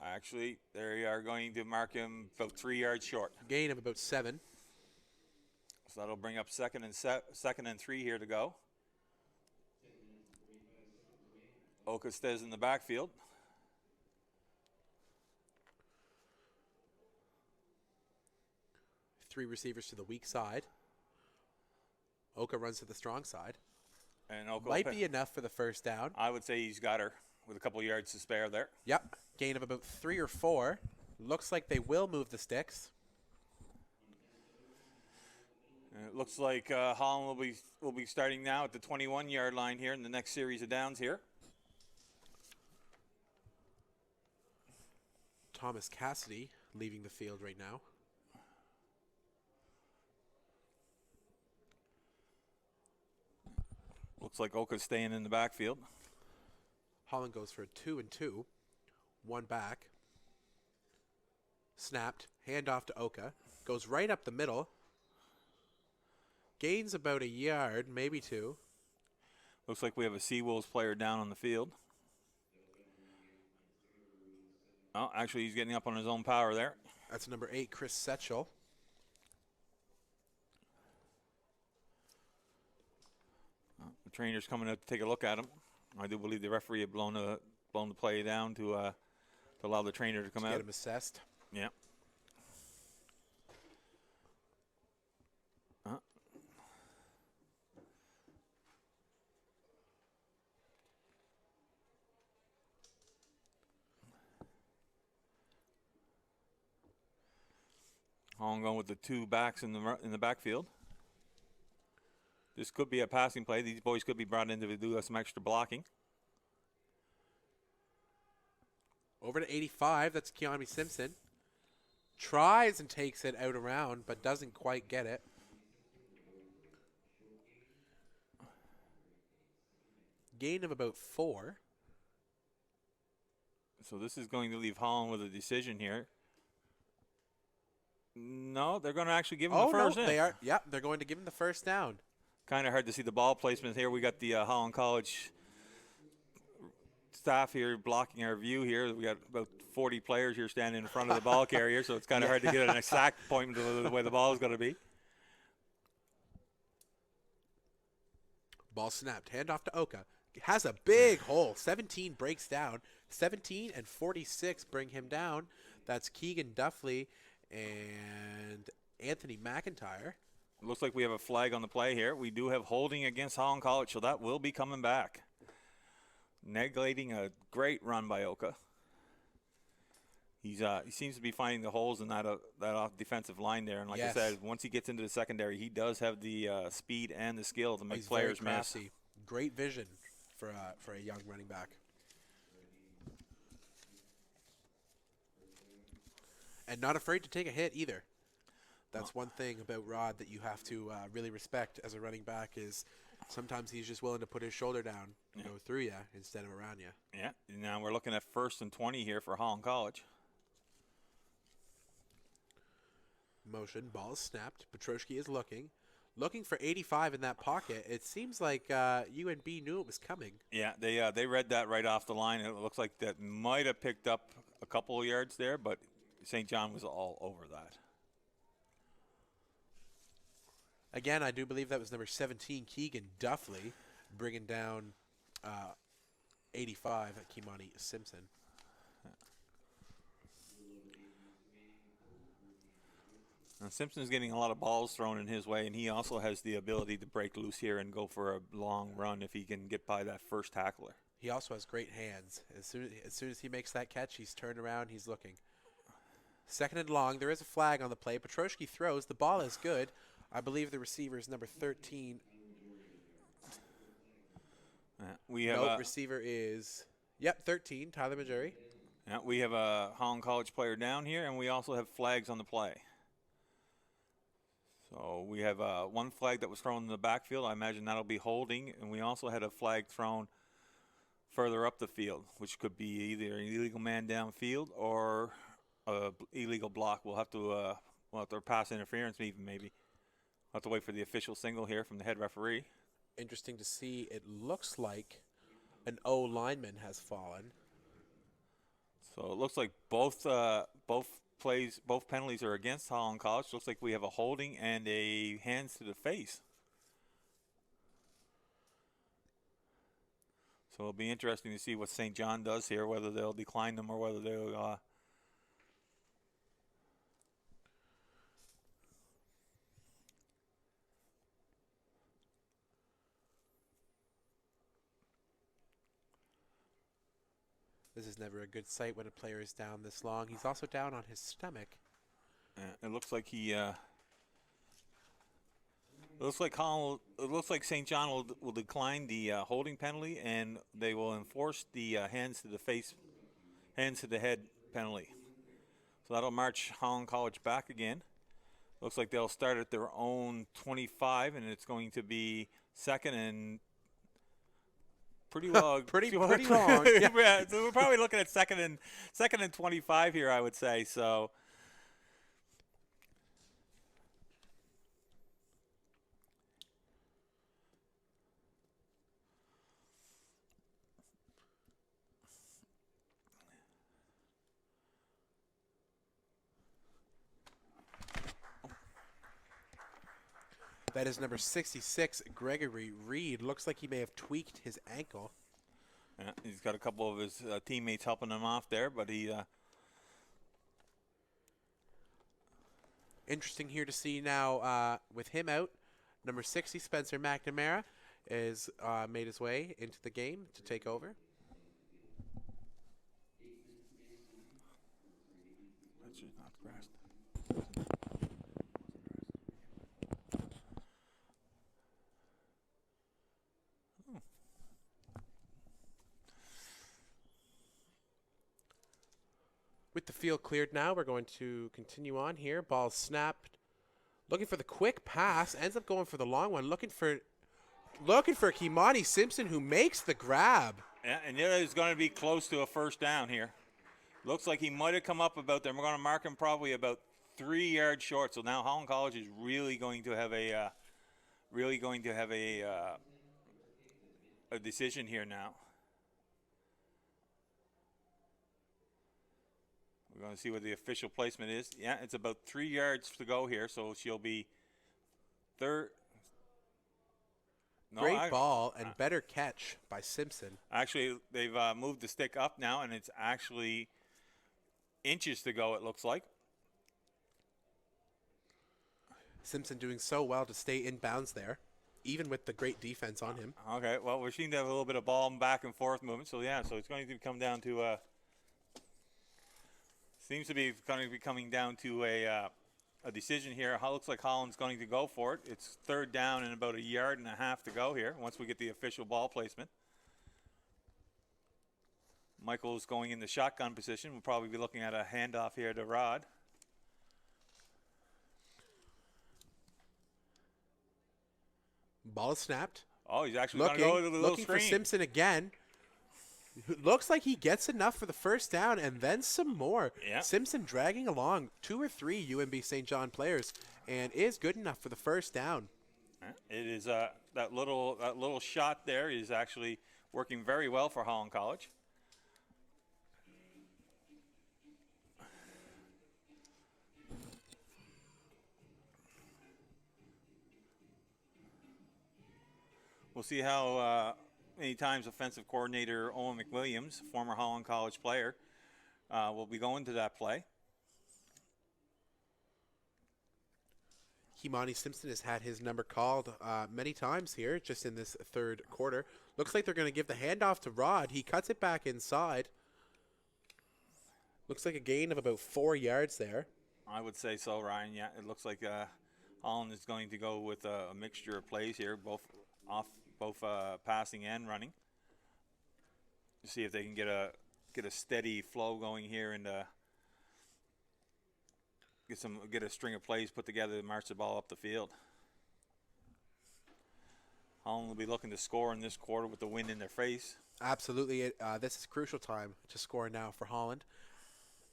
Actually, they are going to mark him about 3 yards short. Gain of about 7. So that'll bring up second and 3 here to go. Oka stays in the backfield. Three receivers to the weak side. Oka runs to the strong side. And Oka Might be enough for the first down. I would say he's got her with a couple of yards to spare there. Yep. Gain of about 3 or 4. Looks like they will move the sticks. And it looks like Holland will be starting now at the 21-yard line here in the next series of downs here. Thomas Cassidy leaving the field right now. Looks like Oka's staying in the backfield. Holland goes for a 2 and 2. One back. Snapped. Hand off to Oka. Goes right up the middle. Gains about a yard, maybe 2. Looks like we have a Seawolves player down on the field. Oh, actually, he's getting up on his own power there. That's number 8, Chris Setchell. The trainer's coming out to take a look at him. I do believe the referee had blown the play down to allow the trainer to come out. Get him assessed. Yeah. I'm going with the 2 backs in the backfield. This could be a passing play. These boys could be brought in to do some extra blocking. Over to 85. That's Keanu Simpson. Tries and takes it out around, but doesn't quite get it. Gain of about 4. So this is going to leave Holland with a decision here. No, they're going to actually give him the first no, in. they are. Yep, they're going to give him the first down. Kind of hard to see the ball placement here. We got the Holland College staff here blocking our view here. We got about 40 players here standing in front of the ball carrier, so it's kind of hard to get an exact point to the way the ball is going to be. Ball snapped. Hand off to Oka. Has a big hole. 17 breaks down. 17 and 46 bring him down. That's Keegan Duffley and Anthony McIntyre. Looks like we have a flag on the play here. We do have holding against Holland College, so that will be coming back. Negating a great run by Oka. He seems to be finding the holes in that defensive line there. And like I said, once he gets into the secondary, he does have the speed and the skill to make players miss. Great vision for a young running back. And not afraid to take a hit either. That's one thing about Rod that you have to really respect as a running back is sometimes he's just willing to put his shoulder down and go through you instead of around you. Yeah. Now we're looking at 1st and 20 here for Holland College. Motion. Ball is snapped. Petroshki is looking for 85 in that pocket. It seems like UNB knew it was coming. Yeah, they read that right off the line. It looks like that might have picked up a couple of yards there, but St. John was all over that. Again, I do believe that was number 17, Keegan Duffley, bringing down 85 at Kimani Simpson. Now, Simpson's getting a lot of balls thrown in his way, and he also has the ability to break loose here and go for a long run if he can get by that first tackler. He also has great hands. As soon as he makes that catch, he's turned around, he's looking. 2nd and long. There is a flag on the play. Petroshki throws. The ball is good. I believe the receiver is number 13. We have receiver is 13. Tyler Majuri. Yeah, we have a Holland College player down here, and we also have flags on the play. So we have one flag that was thrown in the backfield. I imagine that'll be holding, and we also had a flag thrown further up the field, which could be either an illegal man downfield or a illegal block. We'll have to pass interference even maybe. We'll have to wait for the official signal here from the head referee. Interesting to see. It looks like an O lineman has fallen. So it looks like both penalties are against Holland College. Looks like we have a holding and a hands to the face. So it'll be interesting to see what St. John does here, whether they'll decline them or whether they'll This is never a good sight when a player is down this long. He's also down on his stomach. it looks like it looks like St. John will decline the holding penalty, and they will enforce the hands to the face, hands to the head penalty. So that'll march Holland College back again. Looks like they'll start at their own 25, and it's going to be second and pretty long. pretty long. Yeah. Yeah, so we're probably looking at second and 25 here, I would say. So. That is number 66, Gregory Reed. Looks like he may have tweaked his ankle. Yeah, he's got a couple of his teammates helping him off there, but he. Interesting here to see now with him out, number 60, Spencer McNamara, is made his way into the game to take over. That's just not grass. With the field cleared now, we're going to continue on here. Ball snapped. Looking for the quick pass. Ends up going for the long one. Looking for Kimani Simpson, who makes the grab. Yeah, and it is going to be close to a first down here. Looks like he might have come up about there. We're going to mark him probably about 3 yards short. So now Holland College is really going to have a decision here now. We're going to see what the official placement is. Yeah, it's about 3 yards to go here, so she'll be third. No, Great ball and better catch by Simpson. Actually, they've moved the stick up now, and it's actually inches to go, it looks like. Simpson doing so well to stay in bounds there, even with the great defense on him. Okay, well, we seem to have a little bit of ball back and forth movement, so yeah, so it's going to come down to seems to be going to be coming down to a decision here. It looks like Holland's going to go for it. It's third down and about 1.5 yards to go here once we get the official ball placement. Michael's going in the shotgun position. We'll probably be looking at a handoff here to Rod. Ball is snapped. Oh, he's actually going to go to the little looking screen. for Simpson again. Looks like he gets enough for the first down and then some more. Yeah. Simpson dragging along 2 or 3 UNB St. John players and is good enough for the first down. It is that little shot there is actually working very well for Holland College. We'll see how many times offensive coordinator Owen McWilliams, former Holland College player, will be going to that play. Kimani Simpson has had his number called many times here just in this third quarter. Looks like they're going to give the handoff to Rod. He cuts it back inside. Looks like a gain of about 4 yards there. I would say so, Ryan. Yeah, it looks like Holland is going to go with a mixture of plays here, both passing and running. To see if they can get a steady flow going here and get a string of plays put together to march the ball up the field. Holland will be looking to score in this quarter with the wind in their face. Absolutely. This is crucial time to score now for Holland,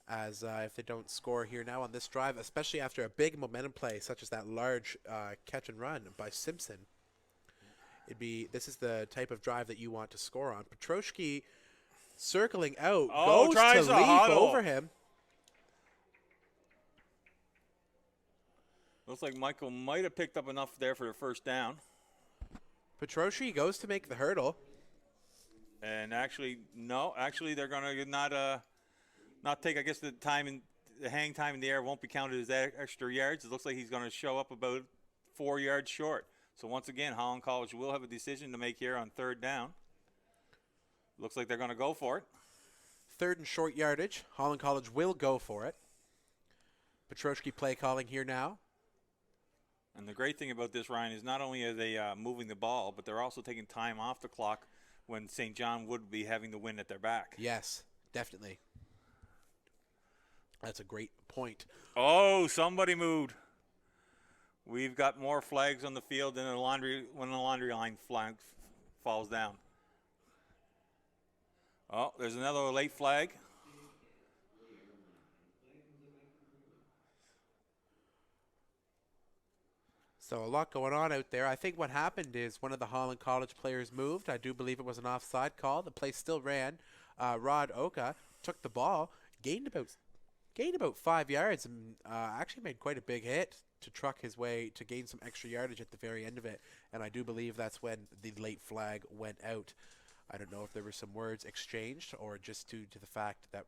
as if they don't score here now on this drive, especially after a big momentum play such as that large catch and run by Simpson, this is the type of drive that you want to score on. Petroski circling out, goes tries to a leap huddle. over him. Looks like Michael might have picked up enough there for the first down. Petroski goes to make the hurdle. And actually, no. Actually, they're going to not take, I guess, the hang time in the air won't be counted as extra yards. It looks like he's going to show up about 4 yards short. So once again, Holland College will have a decision to make here on third down. Looks like they're going to go for it. Third and short yardage. Holland College will go for it. Petroski play calling here now. And the great thing about this, Ryan, is not only are they moving the ball, but they're also taking time off the clock when St. John would be having the wind at their back. Yes, definitely. That's a great point. Oh, somebody moved. We've got more flags on the field than when the laundry line flag falls down. Oh, there's another late flag. So a lot going on out there. I think what happened is one of the Holland College players moved. I do believe it was an offside call. The play still ran. Rod Oka took the ball, gained about 5 yards, and actually made quite a big hit to truck his way to gain some extra yardage at the very end of it. And I do believe that's when the late flag went out. I don't know if there were some words exchanged or just due to the fact that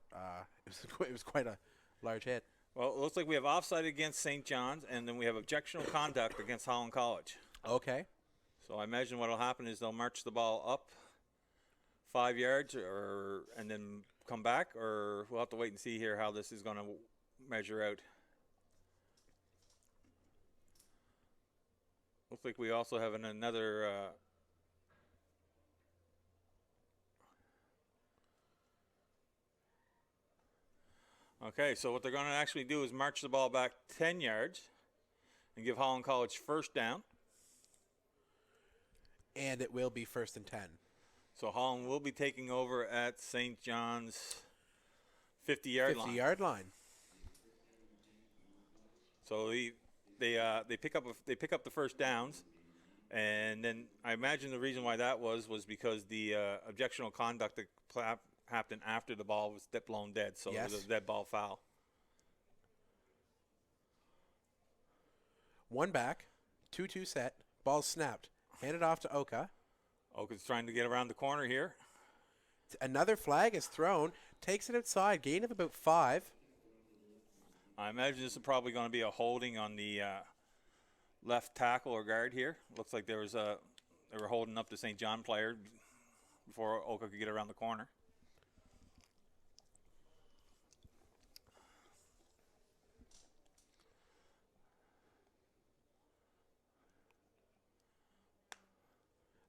it was quite a large hit. Well, it looks like we have offside against St. John's, and then we have objectionable conduct against Holland College. Okay. So I imagine what will happen is they'll march the ball up 5 yards and then come back, or we'll have to wait and see here how this is going to measure out. Looks like we also have another okay, so what they're going to actually do is march the ball back 10 yards and give Holland College first down. And it will be 1st and 10. So Holland will be taking over at St. John's 50-yard line. 50-yard line. So they pick up the first downs, and then I imagine the reason why that was because the objectionable conduct that happened after the ball was blown dead, so Yes. it was a dead ball foul. One back, 2-2 set, ball snapped, handed off to Oka. Oka's trying to get around the corner here. Another flag is thrown, takes it outside, gain of about 5. I imagine this is probably going to be a holding on the left tackle or guard here. Looks like they were holding up the St. John player before Oka could get around the corner.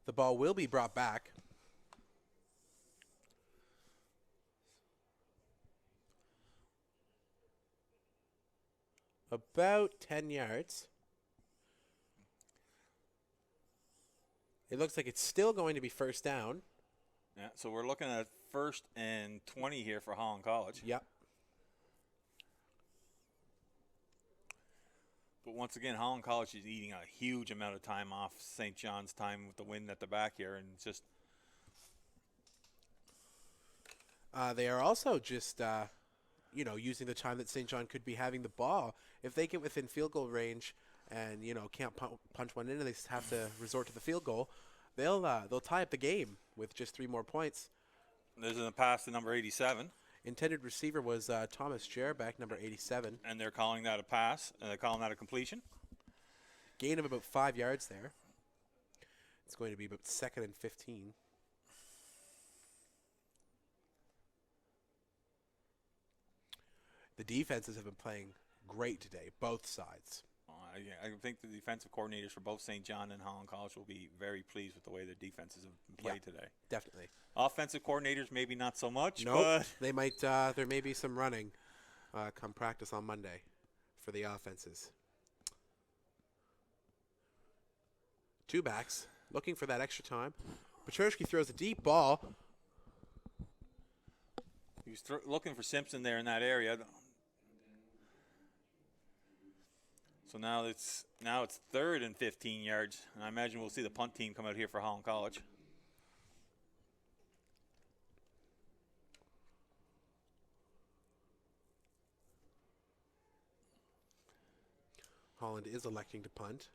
The ball will be brought back. About 10 yards. It looks like it's still going to be first down. Yeah, so we're looking at 1st and 20 here for Holland College. Yep. But once again, Holland College is eating a huge amount of time off St. John's time with the wind at the back here, and it's just They are also just, using the time that St. John could be having the ball. If they get within field goal range and, can't punch one in and they have to resort to the field goal, they'll tie up the game with just 3 more points. there's a pass to number 87. Intended receiver was Thomas Jerbeck, number 87. And they're calling that a pass, and they're calling that a completion. Gain of about 5 yards there. It's going to be about 2nd and 15. The defenses have been playing great today, both sides. I think the defensive coordinators for both St. John and Holland College will be very pleased with the way their defenses have been played today. Definitely. Offensive coordinators, maybe not so much. Nope. But They might. There may be some running come practice on Monday for the offenses. 2 backs looking for that extra time. Petroski throws a deep ball. was looking for Simpson there in that area. So now it's 3rd and 15 yards. And I imagine we'll see the punt team come out here for Holland College. Holland is electing to punt.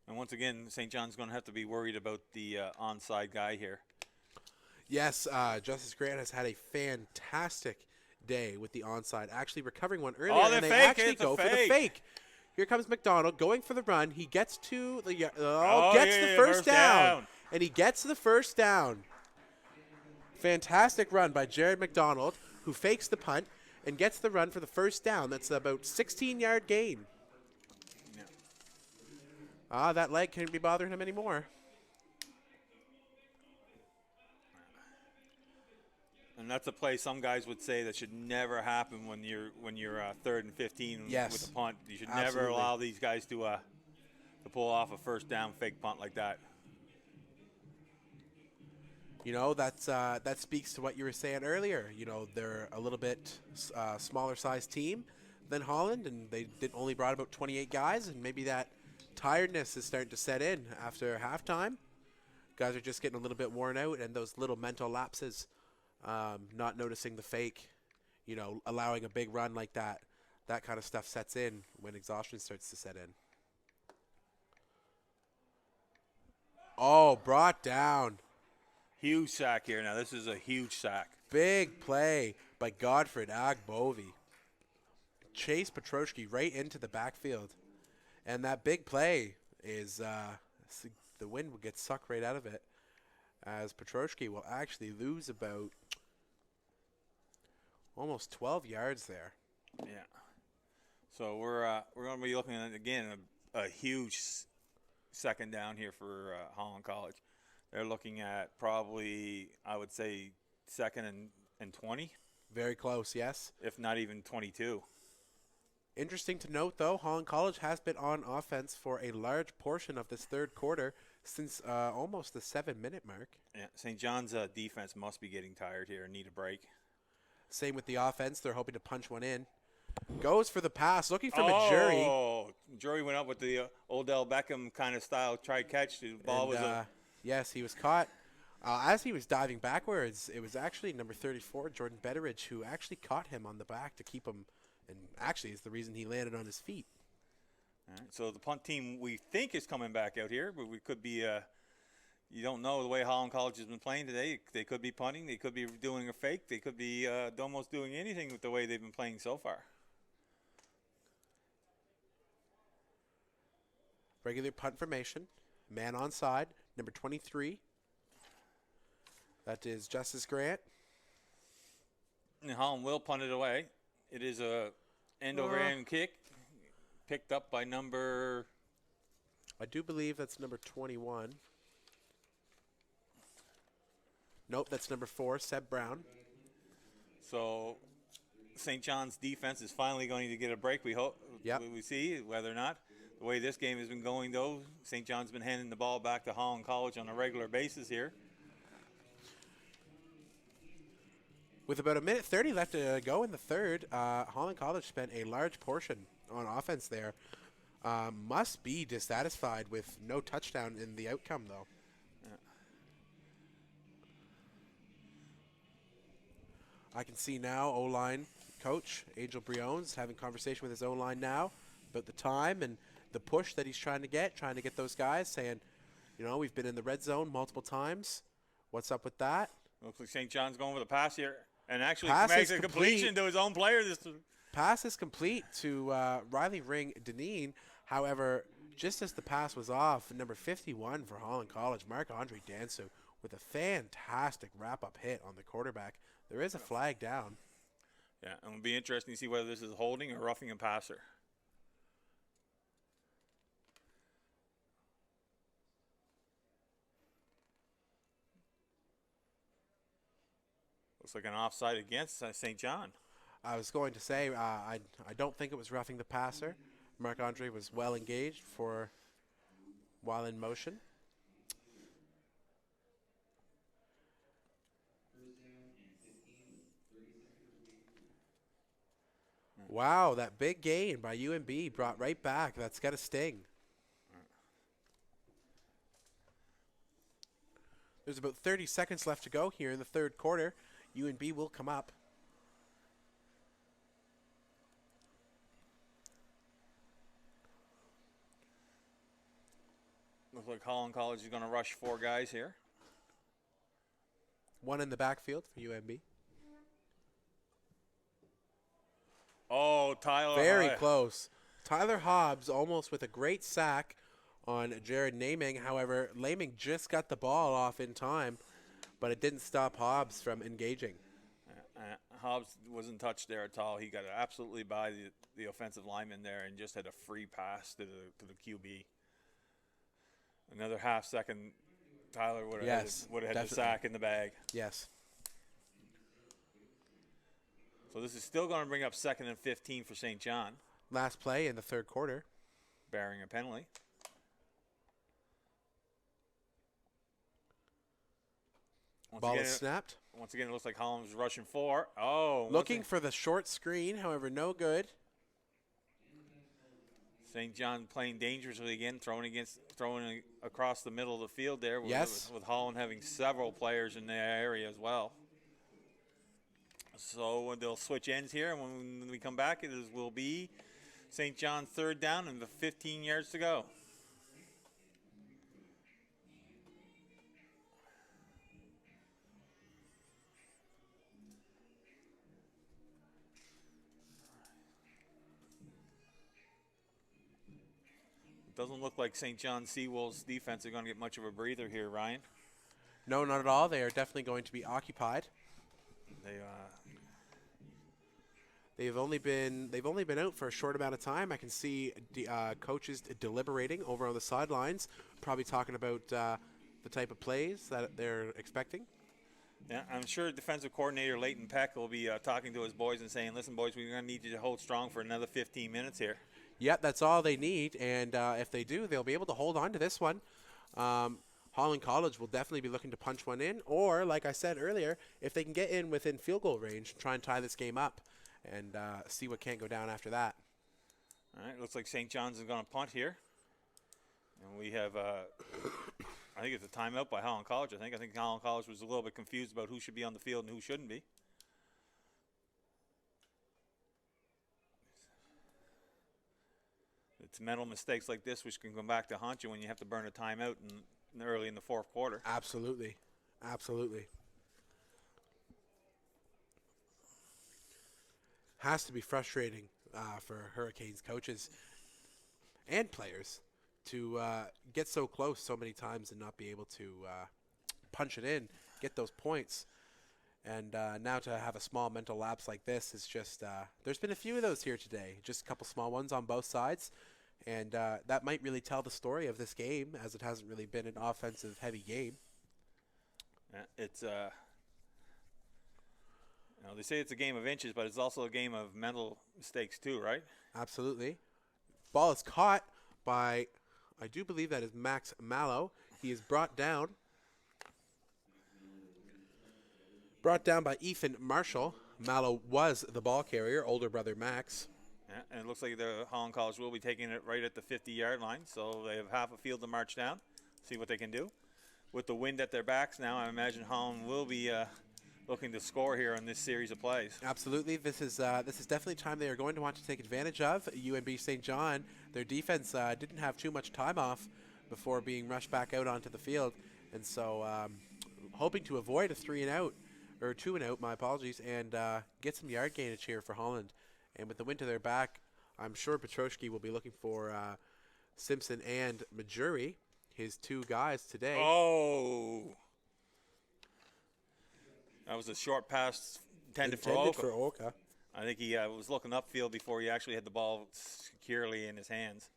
And once again, St. John's going to have to be worried about the onside guy here. Yes, Justice Grant has had a fantastic day with the onside, actually recovering one earlier. Oh, and they fake. actually It's go a for the fake. fake. Here comes McDonald going for the run. He gets to the yeah, the first down. And he gets the first down. Fantastic run by Jared McDonald, who fakes the punt and gets the run for the first down. That's about 16-yard gain. Yeah. That leg can't be bothering him anymore. And that's a play some guys would say that should never happen when you're 3rd and 15 Yes. with a punt. You should Absolutely. never allow these guys to pull off a first down fake punt like that. You know, that speaks to what you were saying earlier. You know, they're a little bit smaller size team than Holland, and they only brought about 28 guys, and maybe that tiredness is starting to set in after halftime. Guys are just getting a little bit worn out, and those little mental lapses, not noticing the fake, you know, allowing a big run like that kind of stuff sets in when exhaustion starts to set in. Oh, brought down. Huge sack here. Now, this is a huge sack. Big play by Godfred Agbovi. Chase Petroski right into the backfield. And that big play is the wind will get sucked right out of it, as Petroski will actually lose about almost 12 yards there. Yeah. So we're going to be looking at, again, a huge second down here for Holland College. They're looking at probably, I would say, 2nd and 20. Very close, yes. If not even 22. Interesting to note, though, Holland College has been on offense for a large portion of this third quarter since almost the 7-minute mark. Yeah, St. John's defense must be getting tired here and need a break. Same with the offense. They're hoping to punch one in. Goes for the pass, looking for Majuri. Oh, Jury went up with the Odell Beckham kind of style try-catch. The ball And, was yes, he was caught. As he was diving backwards, it was actually number 34, Jordan Betteridge, who actually caught him on the back to keep him, and actually is the reason he landed on his feet. All right, so the punt team we think is coming back out here, but we could be you don't know the way Holland College has been playing today. They could be punting. They could be doing a fake. They could be almost doing anything with the way they've been playing so far. Regular punt formation. Man on side, number 23. That is Justice Grant. And Holland will punt it away. It is a end-over-end kick picked up by number... I do believe that's number 21. Nope, that's number 4, Seb Brown. So St. John's defense is finally going to get a break, we hope. Yep. We see whether or not. The way this game has been going, though, St. John's been handing the ball back to Holland College on a regular basis here. With about 1:30 left to go in the third, Holland College spent a large portion on offense there. Must be dissatisfied with no touchdown in the outcome, though. Yeah. I can see now O-line coach Angel Briones having conversation with his O-line now about the time and the push that he's trying to get those guys, saying, you know, we've been in the red zone multiple times. What's up with that? Looks like St. John's going with a pass here and actually Pass makes is a completion complete. to his own player. Pass is complete to Riley Ring Deneen. However, just as the pass was off, number 51 for Holland College, Marc-Andre Dansu, with a fantastic wrap-up hit on the quarterback. There is a flag down. Yeah, and it'll be interesting to see whether this is holding or roughing a passer. Looks like an offside against St. John. I was going to say, I don't think it was roughing the passer. Marc-Andre was well engaged for while in motion. Wow, that big gain by UNB brought right back. That's got to sting. There's about 30 seconds left to go here in the third quarter. UNB will come up. Looks like Holland College is going to rush 4 guys here. One in the backfield for UNB. Oh, Tyler. Very close. Tyler Hobbs almost with a great sack on Jared Naming. However, Laming just got the ball off in time, but it didn't stop Hobbs from engaging. Hobbs wasn't touched there at all. He got absolutely by the offensive lineman there and just had a free pass to the QB. Another half second, Tyler would have had the sack in the bag. Yes. So this is still going to bring up 2nd and 15 for St. John. Last play in the third quarter. Bearing a penalty. Ball is snapped. Once again, it looks like Holland's rushing 4. Oh. Looking for the short screen, however, no good. St. John playing dangerously again, throwing across the middle of the field there. Yes. With Holland having several players in the area as well. So they'll switch ends here, and when we come back, will be St. John 3rd down and the 15 yards to go. Doesn't look like St. John Seawolves defense are going to get much of a breather here, Ryan. No, not at all. They are definitely going to be occupied. They've only been out for a short amount of time. I can see coaches deliberating over on the sidelines, probably talking about the type of plays that they're expecting. Yeah, I'm sure defensive coordinator Leighton Peck will be talking to his boys and saying, "Listen, boys, we're going to need you to hold strong for another 15 minutes here." Yep, that's all they need, and if they do, they'll be able to hold on to this one. Holland College will definitely be looking to punch one in, or, like I said earlier, if they can get in within field goal range, try and tie this game up and see what can't go down after that. All right, looks like St. John's is going to punt here. And we have, I think it's a timeout by Holland College. I think Holland College was a little bit confused about who should be on the field and who shouldn't be. It's mental mistakes like this which can come back to haunt you when you have to burn a timeout early in the fourth quarter. Absolutely. Absolutely. Has to be frustrating for Hurricanes coaches and players to get so close so many times and not be able to punch it in, get those points. And now to have a small mental lapse like this is just, there's been a few of those here today, just a couple small ones on both sides. And that might really tell the story of this game, as it hasn't really been an offensive-heavy game. It's, they say it's a game of inches, but it's also a game of mental mistakes too, right? Absolutely. Ball is caught by, I do believe that is Max Mallow. He is brought down by Ethan Marshall. Mallow was the ball carrier, older brother Max. Yeah, and it looks like the Holland College will be taking it right at the 50-yard line, so they have half a field to march down, see what they can do. With the wind at their backs now, I imagine Holland will be looking to score here on this series of plays. Absolutely. This is definitely time they are going to want to take advantage of. UNB St. John, their defense didn't have too much time off before being rushed back out onto the field, and so hoping to avoid a 3-and-out, or 2-and-out, my apologies, and get some yard gainage here for Holland. And with the wind to their back, I'm sure Petroshki will be looking for Simpson and Majuri, his two guys today. Oh! That was a short pass intended for Oka. I think he was looking upfield before he actually had the ball securely in his hands.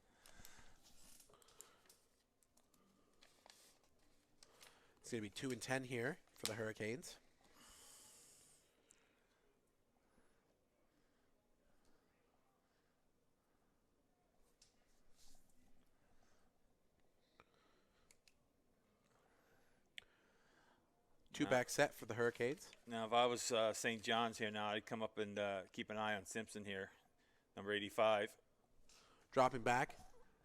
It's going to be 2 and 10 here for the Hurricanes. Two-back set for the Hurricanes. Now, if I was St. John's here now, I'd come up and keep an eye on Simpson here. number 85. Dropping back.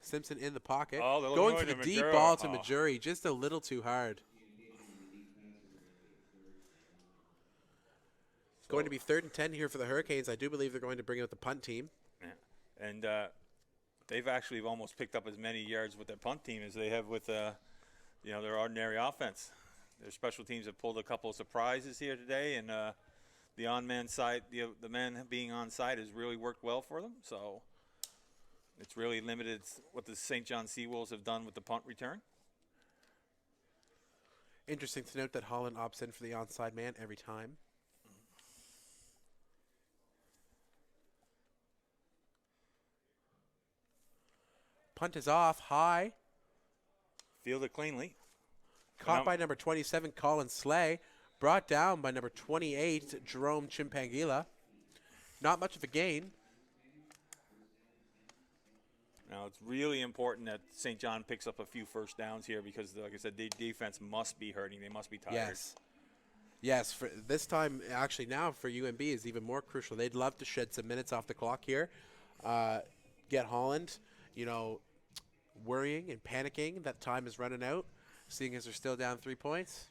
Simpson in the pocket. Oh, they're looking Going for over the to deep Majura. ball to Oh. Majuri. Just a little too hard. It's going to be 3rd and 10 here for the Hurricanes. I do believe they're going to bring out the punt team. Yeah. And they've actually almost picked up as many yards with their punt team as they have with their ordinary offense. Their special teams have pulled a couple of surprises here today, and the on-man side, the man being on side has really worked well for them. So it's really limited what the St. John Seawolves have done with the punt return. Interesting to note that Holland opts in for the onside man every time. Punt is off, high. Fielded cleanly. Caught by number 27, Colin Slay. Brought down by number 28, Jerome Chimpangila. Not much of a gain. Now, it's really important that St. John picks up a few first downs here because, like I said, the defense must be hurting. They must be tired. Yes. Yes, for this time, actually now for UNB is even more crucial. They'd love to shed some minutes off the clock here. Get Holland, worrying and panicking that time is running out, seeing as they're still down 3 points.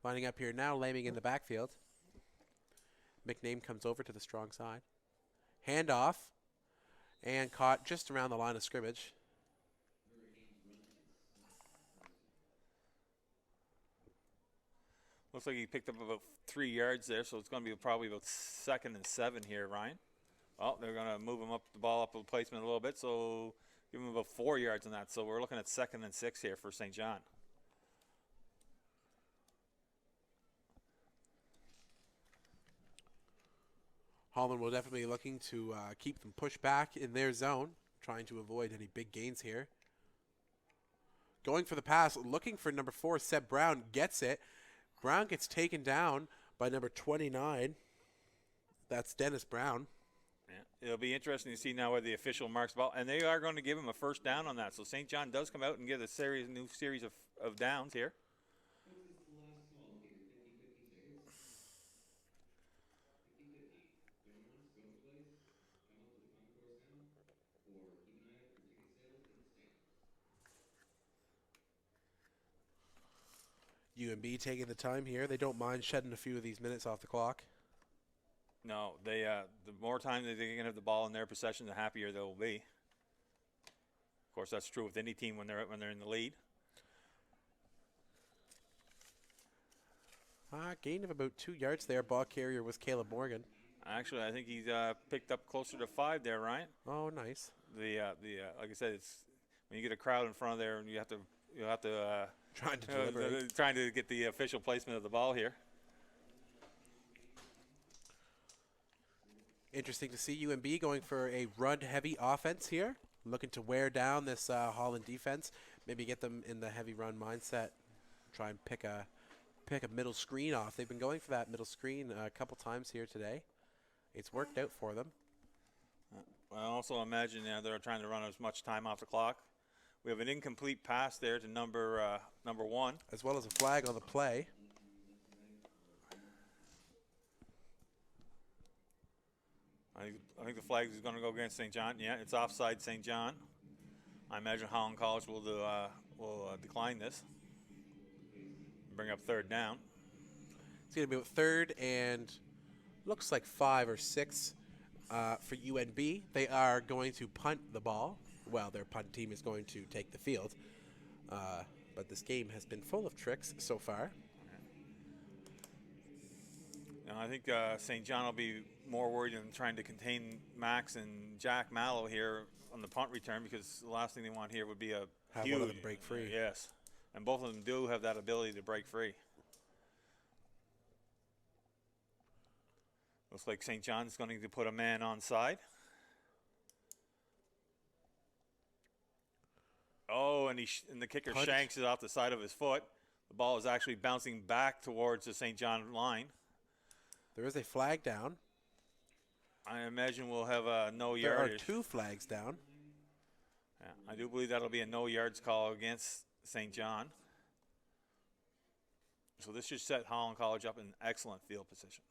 Lining up here now, Laming in the backfield. McName comes over to the strong side. Handoff, and caught just around the line of scrimmage. Looks like he picked up about 3 yards there, so it's going to be probably about 2nd and 7 here, Ryan. Well, they're going to move him up the ball up with placement a little bit, so give him about 4 yards on that. So we're looking at 2nd and 6 here for St. John. Holland will definitely be looking to keep them pushed back in their zone, trying to avoid any big gains here. Going for the pass, looking for number 4, Seb Brown, gets it. Brown gets taken down by number 29. That's Dennis Brown. Yeah. It'll be interesting to see now where the official marks ball, and they are going to give him a first down on that. So St. John does come out and get a new series of downs here. UNB taking the time here. They don't mind shedding a few of these minutes off the clock. No, they the more time that they can have the ball in their possession, the happier they'll be. Of course, that's true with any team when they're in the lead. Gain of about 2 yards there. Ball carrier was Caleb Morgan. Actually, I think he's picked up closer to 5 there, Ryan. Oh, nice. Like I said, it's when you get a crowd in front of there, and you have to Trying to deliver. trying to get the official placement of the ball here. Interesting to see UNB going for a run-heavy offense here, looking to wear down this Holland defense, maybe get them in the heavy run mindset, try and pick a middle screen off. They've been going for that middle screen a couple times here today. It's worked out for them. I also imagine they're trying to run as much time off the clock. We have an incomplete pass there to number 1. As well as a flag on the play. I think the flag is going to go against St. John. Yeah, it's offside St. John. I imagine Holland College will decline this. Bring up 3rd down. It's going to be about 3rd and looks like 5 or 6 for UNB. They are going to punt the ball. Well, their punt team is going to take the field. But this game has been full of tricks so far. I think St. John will be more worried in trying to contain Max and Jack Mallow here on the punt return, because the last thing they want here would be a Have huge, one of them break free. Yes, and both of them do have that ability to break free. Looks like St. John's going to put a man on side. Oh, and the kicker Punt. shanks it off the side of his foot. The ball is actually bouncing back towards the St. John line. There is a flag down. I imagine we'll have no There are yardage. 2 flags down. Yeah, I do believe that'll be a no yards call against St. John. So this should set Holland College up in excellent field position.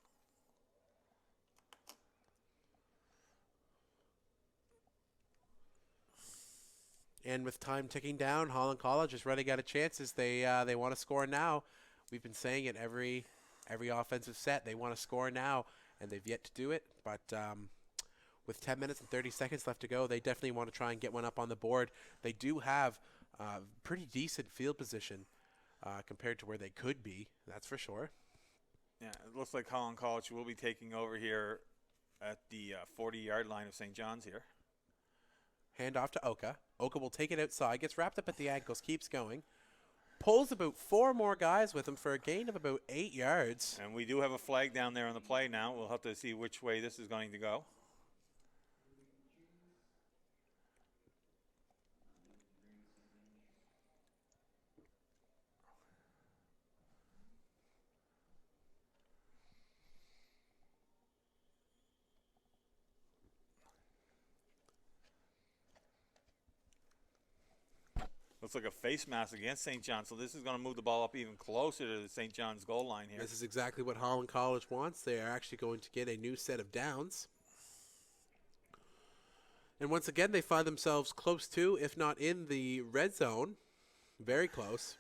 And with time ticking down, Holland College is running out of chances. They want to score now. We've been saying it every offensive set. They want to score now, and they've yet to do it. But with 10 minutes and 30 seconds left to go, they definitely want to try and get one up on the board. They do have pretty decent field position compared to where they could be. That's for sure. Yeah, it looks like Holland College will be taking over here at the 40-yard line of St. John's here. Hand off to Oka. Oka will take it outside, gets wrapped up at the ankles, keeps going. Pulls about 4 more guys with him for a gain of about 8 yards. And we do have a flag down there on the play now. We'll have to see which way this is going to go. Looks like a face mask against St. John, so this is going to move the ball up even closer to the St. John's goal line here. This is exactly what Holland College wants. They are actually going to get a new set of downs. And once again, they find themselves close to, if not in the red zone. Very close.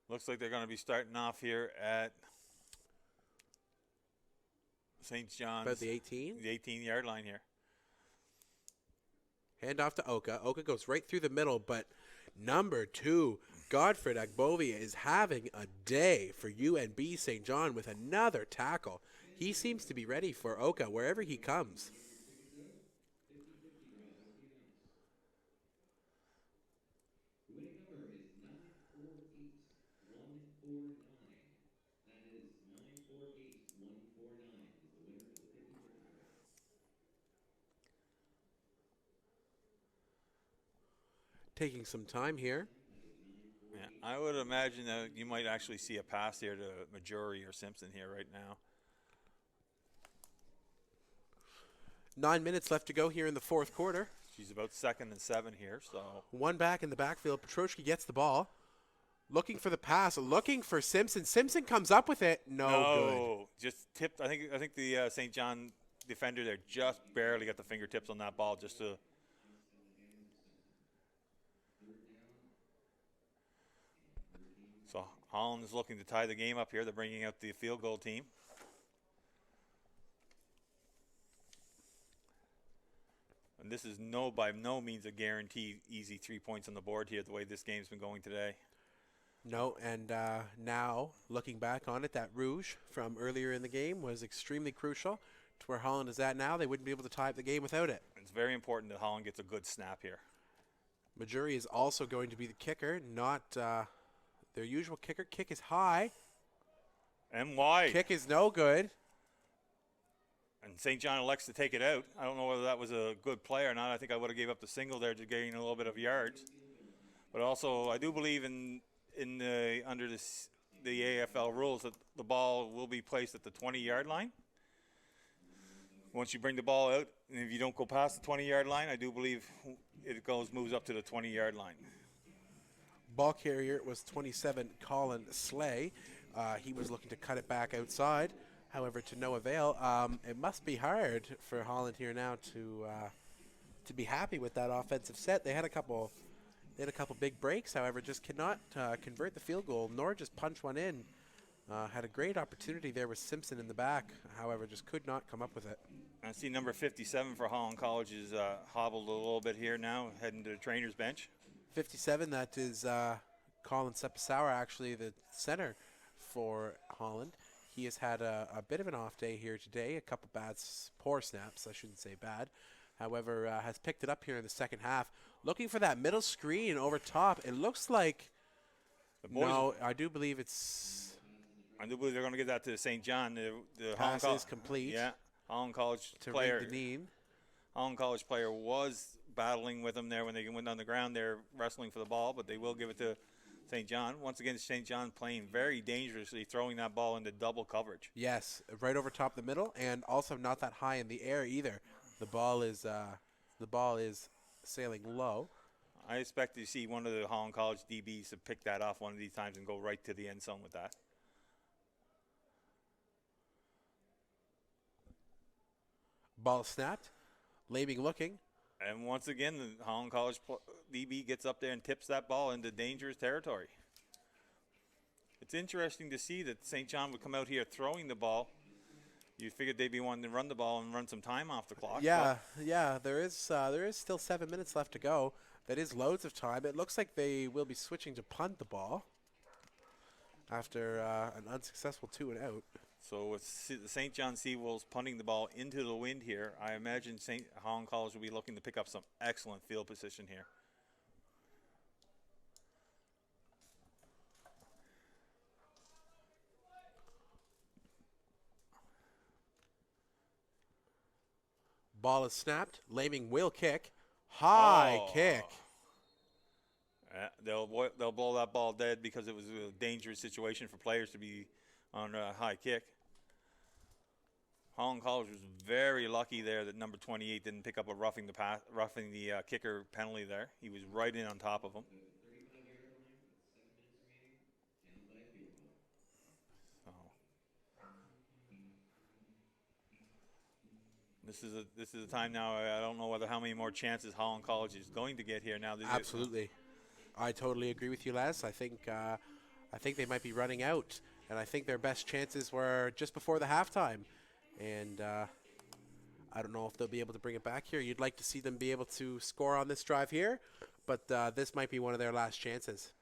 Looks like they're going to be starting off here at St. John's. About the 18? The 18-yard line here. Hand off to Oka. Oka goes right through the middle, but number 2, Godfred Agbovia, is having a day for UNB St. John with another tackle. He seems to be ready for Oka wherever he comes. Taking some time here. Yeah, I would imagine that you might actually see a pass here to Majuri or Simpson here right now. 9 minutes left to go here in the fourth quarter. She's about 2nd and 7 here, so. One back in the backfield. Petroshki gets the ball. Looking for the pass. Looking for Simpson. Simpson comes up with it. No, good. Just tipped. I think the St. John defender there just barely got the fingertips on that ball just to. So Holland is looking to tie the game up here. They're bringing out the field goal team. And this is by no means a guaranteed easy 3 points on the board here, the way this game's been going today. No, and now looking back on it, that rouge from earlier in the game was extremely crucial to where Holland is at now. They wouldn't be able to tie up the game without it. It's very important that Holland gets a good snap here. Majuri is also going to be the kicker, not their usual kicker. Kick is high. And wide. Kick is no good. And St. John elects to take it out. I don't know whether that was a good play or not. I think I would have gave up the single there to gain a little bit of yards. But also, I do believe under the AFL rules that the ball will be placed at the 20-yard line. Once you bring the ball out, and if you don't go past the 20-yard line, I do believe it moves up to the 20-yard line. Ball carrier was 27, Colin Slay. He was looking to cut it back outside. However, to no avail. It must be hard for Holland here now to be happy with that offensive set. They had a couple big breaks, however, just cannot convert the field goal, nor just punch one in. Had a great opportunity there with Simpson in the back, however, just could not come up with it. I see number 57 for Holland College is hobbled a little bit here now, heading to the trainer's bench. 57, that is Colin Sepasauer, actually the center for Holland. He has had a bit of an off day here today, a couple poor snaps, I shouldn't say bad. However, has picked it up here in the second half. Looking for that middle screen over top. It looks like, I do believe they're going to get that to St. John. The pass is complete. Yeah, Holland College to player. Holland College player was battling with them there when they went on the ground. They're wrestling for the ball, but they will give it to St. John. Once again, St. John playing very dangerously, throwing that ball into double coverage. Yes, right over top the middle, and also not that high in the air either. The ball is sailing low. I expect to see one of the Holland College DBs to pick that off one of these times and go right to the end zone with that. Ball snapped. Labing looking. And once again, the Holland College DB gets up there and tips that ball into dangerous territory. It's interesting to see that St. John would come out here throwing the ball. You figured they'd be wanting to run the ball and run some time off the clock. Yeah, yeah. There is still 7 minutes left to go. That is loads of time. It looks like they will be switching to punt the ball after an unsuccessful 2 and out. So with the St. John Seawolves punting the ball into the wind here, I imagine Holland College will be looking to pick up some excellent field position here. Ball is snapped. Laming will kick. High kick. They'll blow that ball dead because it was a dangerous situation for players to be on a high kick. Holland College was very lucky there that number 28 didn't pick up a roughing the kicker penalty there. He was right in on top of him. This is a time now. I don't know how many more chances Holland College is going to get here now. Absolutely, I totally agree with you, Les. I think they might be running out, and I think their best chances were just before the halftime. And I don't know if they'll be able to bring it back here. You'd like to see them be able to score on this drive here, but this might be one of their last chances.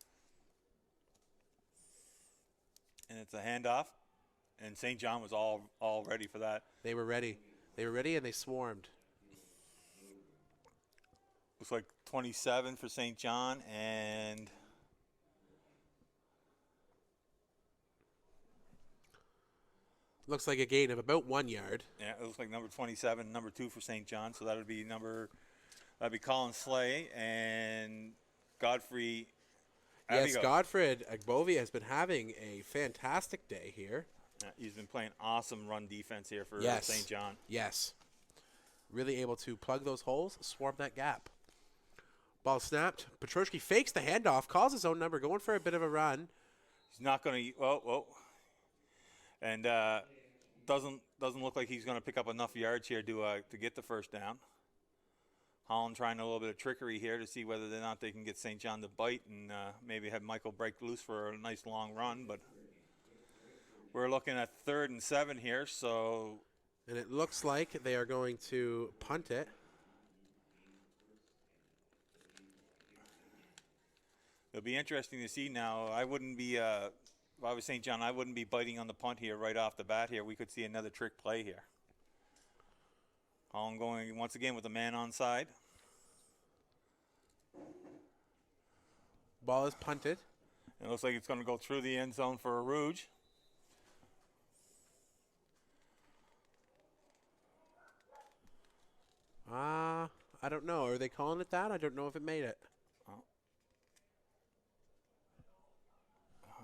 And it's a handoff, and St. John was all ready for that. They were ready. They were ready, and they swarmed. Looks like 27 for St. John, and looks like a gain of about 1 yard. Yeah, it looks like number 27, number 2 for St. John. So that'd be Colin Slay and Godfrey. Yes, Godfrey Agbovia has been having a fantastic day here. He's been playing awesome run defense here for St. John. Yes. Really able to plug those holes, swarm that gap. Ball snapped. Petroski fakes the handoff, calls his own number, going for a bit of a run. He's not going to. Whoa. And doesn't look like he's going to pick up enough yards here to get the first down. Holland trying a little bit of trickery here to see whether or not they can get St. John to bite and maybe have Michael break loose for a nice long run. But we're looking at 3rd and 7 here. So, and it looks like they are going to punt it. It'll be interesting to see now. I wouldn't be. If I was St. John, I wouldn't be biting on the punt here right off the bat here. We could see another trick play here. Holland going once again with a man on side. Ball is punted. It looks like it's going to go through the end zone for a Rouge. I don't know. Are they calling it that? I don't know if it made it.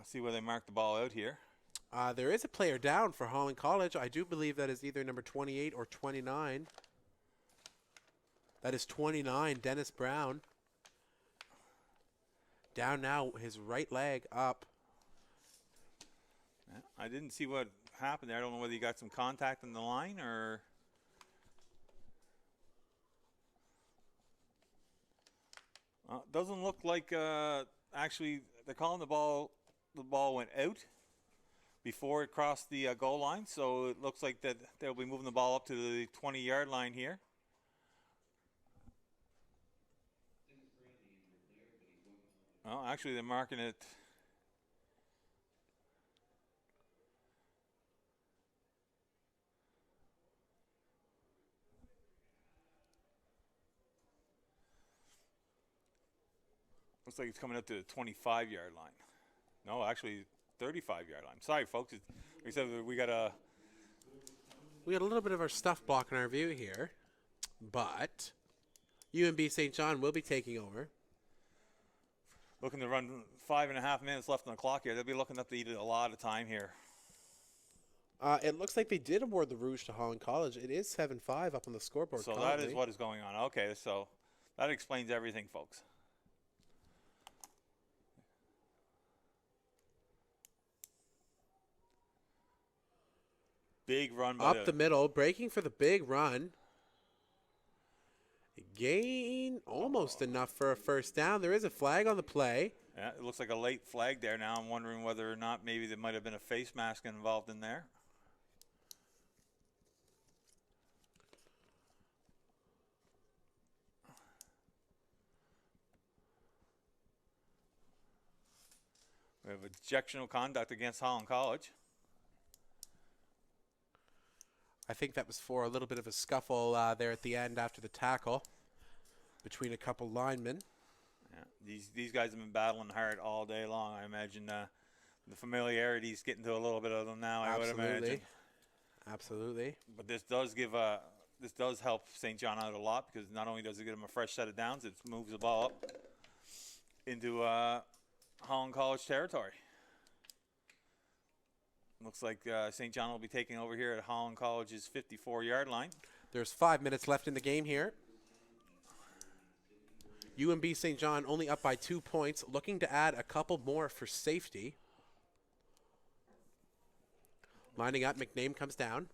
See where they mark the ball out here. There is a player down for Holland College. I do believe that is either number 28 or 29. That is 29, Dennis Brown. Down now, his right leg up. I didn't see what happened there. I don't know whether you got some contact in the line or... doesn't look like actually they're calling the ball went out before it crossed the goal line, so it looks like that they'll be moving the ball up to the 20-yard line here. Well, actually they're marking it. Looks like it's coming up to the 25-yard line. No, actually, 35-yard line. Sorry, folks. Like I said, we got a little bit of our stuff blocking our view here, but UNB St. John will be taking over. Looking to run 5.5 minutes left on the clock here. They'll be looking up to eat a lot of time here. It looks like they did award the Rouge to Holland College. It is 7-5 up on the scoreboard. So currently. that is what is going on. Okay, so That explains everything, folks. Big run by Up the middle, breaking for the big run. Gain almost enough for a first down. There is a flag on the play. Yeah, it looks like a late flag there. Now I'm wondering whether or not maybe there might have been a face mask involved in there. We have ejectional conduct against Holland College. I think that was for a little bit of a scuffle there at the end after the tackle between a couple linemen. Yeah, these guys have been battling hard all day long. I imagine the familiarity is getting to a little bit of them now. I would imagine. Absolutely. But this does help St. John out a lot, because not only does it give them a fresh set of downs, it moves the ball up into Holland College territory. Looks like St. John will be taking over here at Holland College's 54-yard line. There's 5 minutes left in the game here. UNB St. John only up by 2 points, looking to add a couple more for safety. Lining up, McName comes down.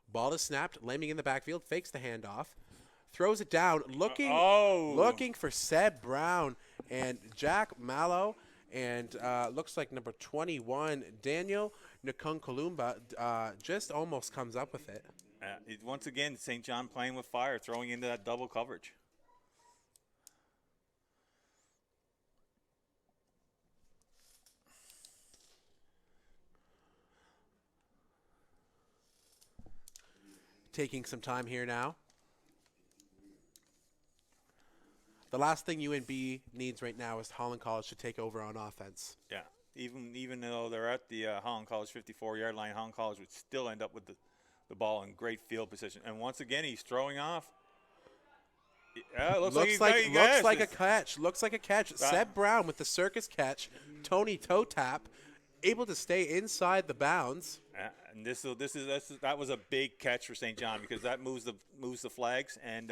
Ball is snapped, landing in the backfield, fakes the handoff, throws it down, looking for Seb Brown and Jack Mallow. And looks like number 21, Daniel Nkunkulumba, just almost comes up with it. Once again, St. John playing with fire, throwing into that double coverage. Taking some time here now. The last thing UNB needs right now is Holland College to take over on offense. Yeah, even though they're at the Holland College 54-yard line, Holland College would still end up with the ball in great field position. And once again, he's throwing off. Yeah, looks like a catch. Looks like a catch. Seb Brown with the circus catch. Tony toe tap, able to stay inside the bounds. And that was a big catch for St. John, because that moves the flags and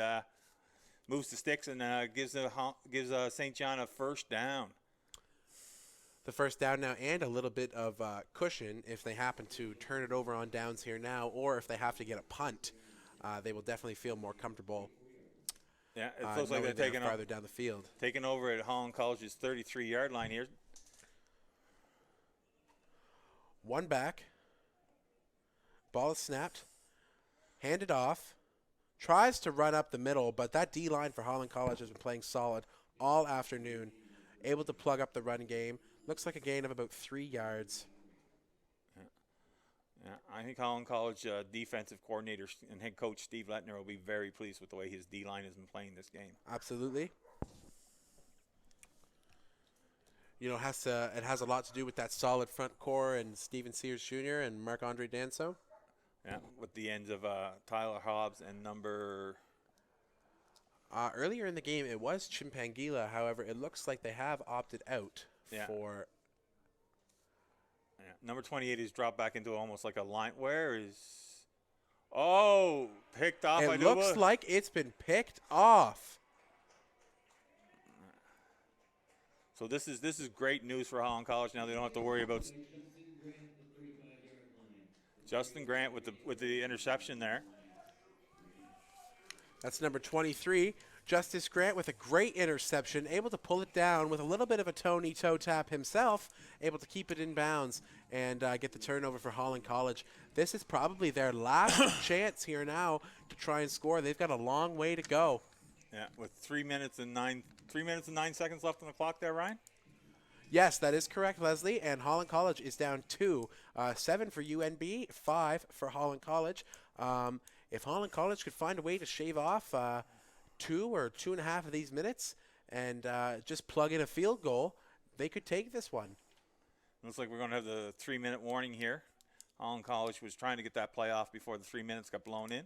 moves the sticks, and gives St. John a first down. The first down now, and a little bit of cushion if they happen to turn it over on downs here now, or if they have to get a punt. They will definitely feel more comfortable. Yeah, it feels like they're taking farther down the field. Taking over at Holland College's 33-yard line here. One back. Ball is snapped. Handed off. Tries to run up the middle, but that D-line for Holland College has been playing solid all afternoon. Able to plug up the run game. Looks like a gain of about 3 yards. Yeah, I think Holland College defensive coordinator and head coach Steve Lettner will be very pleased with the way his D-line has been playing this game. Absolutely. You know, it has a lot to do with that solid front core and Steven Sears Jr. and Marc-Andre Danso. Yeah, with the ends of Tyler Hobbs and number... Earlier in the game, it was Chimpangila. However, it looks like they have opted out for... Yeah, number 28 is dropped back into almost like a line. Where is... Oh, picked off. It looks like it's been picked off. So this is great news for Holland College. Now they don't have to worry about Justin Grant with the interception there. That's number 23, Justice Grant, with a great interception, able to pull it down with a little bit of a Tony toe tap himself, able to keep it in bounds and get the turnover for Holland College. This is probably their last chance here now to try and score. They've got a long way to go. Yeah, with 3 minutes and 9 seconds left on the clock there, Ryan. Yes, that is correct, Leslie. And Holland College is down 2. 7 for UNB, 5 for Holland College. If Holland College could find a way to shave off 2 or 2.5 of these minutes and just plug in a field goal, they could take this one. Looks like we're going to have the 3-minute warning here. Holland College was trying to get that play off before the 3 minutes got blown in.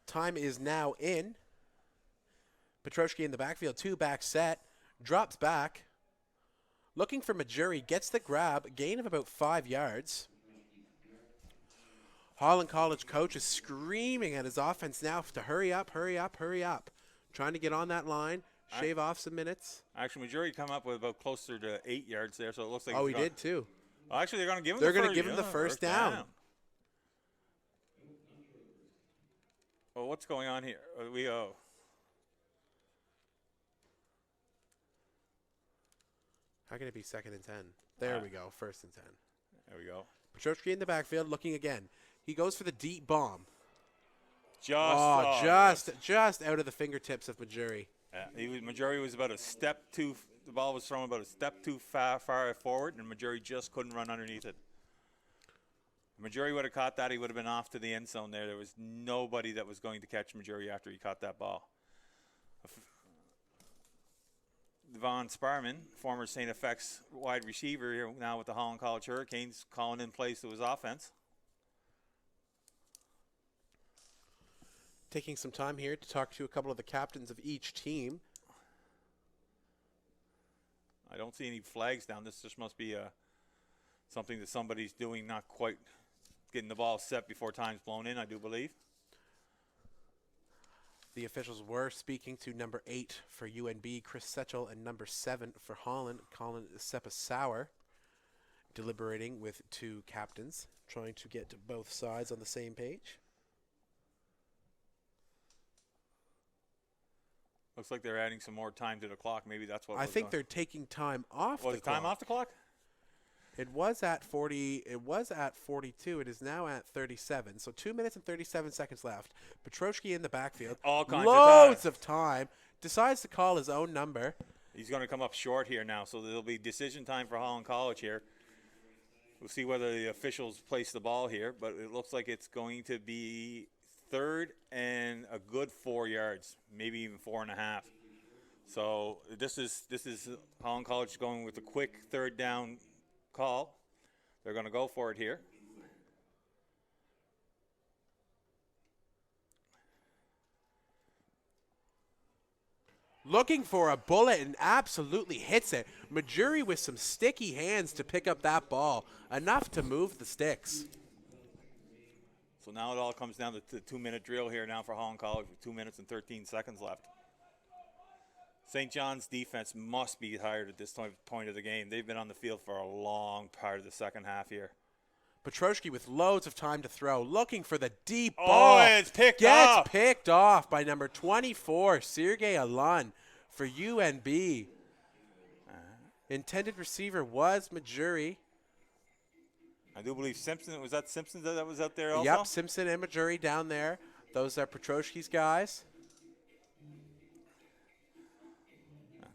Time is now in. Petroshki in the backfield, 2-back set, drops back. Looking for Majuri, gets the grab, gain of about 5 yards. Holland College coach is screaming at his offense now to hurry up, hurry up, hurry up. Trying to get on that line, shave off some minutes. Actually, Missouri come up with about closer to 8 yards there, so it looks like. Oh, he did too. Well, actually, they're going to give him. They're going to give him the first down. Well, what's going on here? How can it be 2nd and 10? There we go, 1st and 10. There we go. Petrosky in the backfield looking again. He goes for the deep bomb. Just out of the fingertips of Majuri. Yeah, Majuri was about a step too. The ball was thrown about a step too far forward, and Majuri just couldn't run underneath it. If Majuri would have caught that, he would have been off to the end zone there. There was nobody that was going to catch Majuri after he caught that ball. Devon Sparman, former St. FX wide receiver here now with the Holland College Hurricanes, calling in place to his offense. Taking some time here to talk to a couple of the captains of each team. I don't see any flags down. This just must be something that somebody's doing, not quite getting the ball set before time's blown in, I do believe. The officials were speaking to number 8 for UNB, Chris Setchell, and number 7 for Holland, Colin Sepasauer, deliberating with 2 captains, trying to get both sides on the same page. Looks like they're adding some more time to the clock. Maybe that's what I think they're taking time off the clock. Was it time off the clock? It was at 40. It was at 42. It is now at 37. So 2 minutes and 37 seconds left. Petrosky in the backfield. All kinds Loads of time. Decides to call his own number. He's going to come up short here now, so there'll be decision time for Holland College here. We'll see whether the officials place the ball here, but it looks like it's going to be 3rd and a good 4 yards, maybe even 4.5. So this is Holland College going with a quick 3rd down call. They're going to go for it here. Looking for a bullet and absolutely hits it. Majuri with some sticky hands to pick up that ball. Enough to move the sticks. So now it all comes down to the 2-minute drill here now for Holland College with 2 minutes and 13 seconds left. St. John's defense must be tired at this point of the game. They've been on the field for a long part of the second half here. Petrosky with loads of time to throw, looking for the deep ball. Oh, it's picked off. Gets picked off by number 24, Sergei Alun for UNB. Intended receiver was Majuri. I do believe Simpson. Was that Simpson that was out there also? Yep, Simpson and Majuri down there. Those are Petrosky's guys.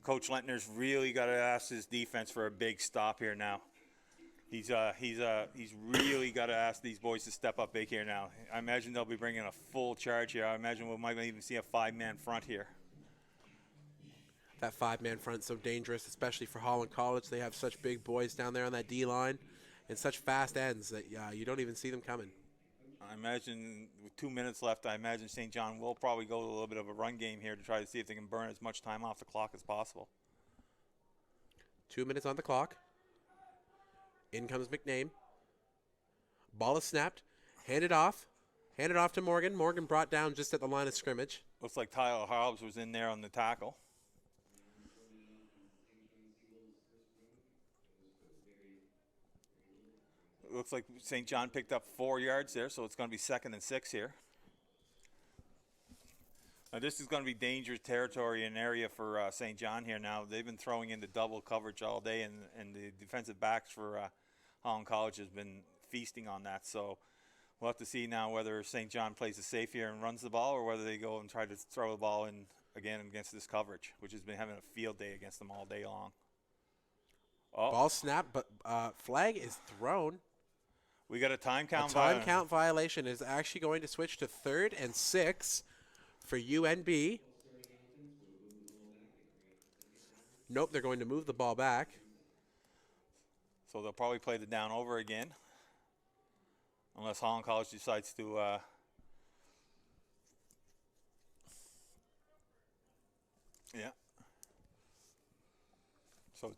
Coach Lentner's really got to ask his defense for a big stop here now. He's really got to ask these boys to step up big here now. I imagine they'll be bringing a full charge here. I imagine we might even see a 5-man front here. That 5-man front so dangerous, especially for Holland College. They have such big boys down there on that D-line and such fast ends that you don't even see them coming. I imagine with 2 minutes left, I imagine St. John will probably go a little bit of a run game here to try to see if they can burn as much time off the clock as possible. 2 minutes on the clock. In comes McName. Ball is snapped. Handed off. Handed off to Morgan. Morgan brought down just at the line of scrimmage. Looks like Tyler Hobbs was in there on the tackle. Looks like St. John picked up 4 yards there, so it's going to be 2nd and 6 here. Now this is going to be dangerous territory and area for St. John here now. They've been throwing into double coverage all day, and the defensive backs for Holland College has been feasting on that. So we'll have to see now whether St. John plays it safe here and runs the ball, or whether they go and try to throw the ball in again against this coverage, which has been having a field day against them all day long. Oh. Ball snapped, but flag is thrown. We got a time count. A time count violation is actually going to switch to 3rd and 6 for UNB. Nope, they're going to move the ball back. So they'll probably play the down over again, unless Holland College decides to yeah. So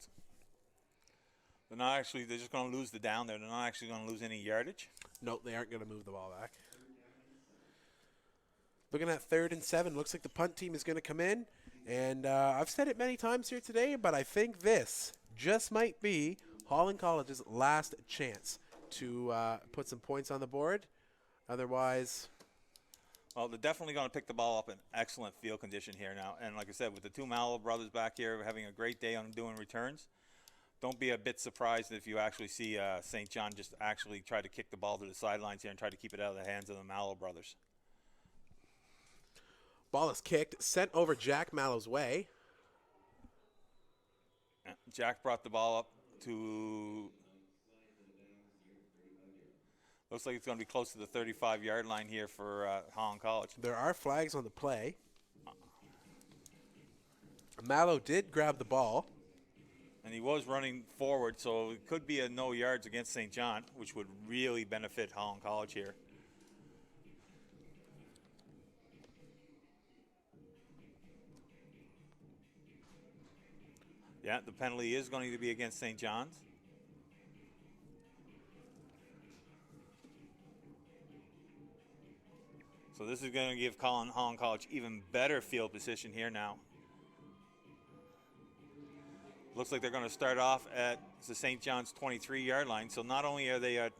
They're just going to lose the down there. They're not actually going to lose any yardage. No, they aren't going to move the ball back. Looking at 3rd and 7, looks like the punt team is going to come in. And I've said it many times here today, but I think this just might be Holland College's last chance to put some points on the board. Otherwise, well, they're definitely going to pick the ball up in excellent field condition here now. And like I said, with the two Mallow brothers back here having a great day on doing returns, don't be a bit surprised if you actually see St. John just actually try to kick the ball to the sidelines here and try to keep it out of the hands of the Mallow brothers. ball is kicked, sent over Jack Mallow's way. Jack brought the ball up to, looks like it's going to be close to the 35-yard line here for Holland College. There are flags on the play. Mallow did grab the ball. And he was running forward, so it could be a no yards against St. John, which would really benefit Holland College here. Yeah, the penalty is going to be against St. John's. So this is going to give Holland College even better field position here now. Looks like they're going to start off at the St. John's 23-yard line. So not only are they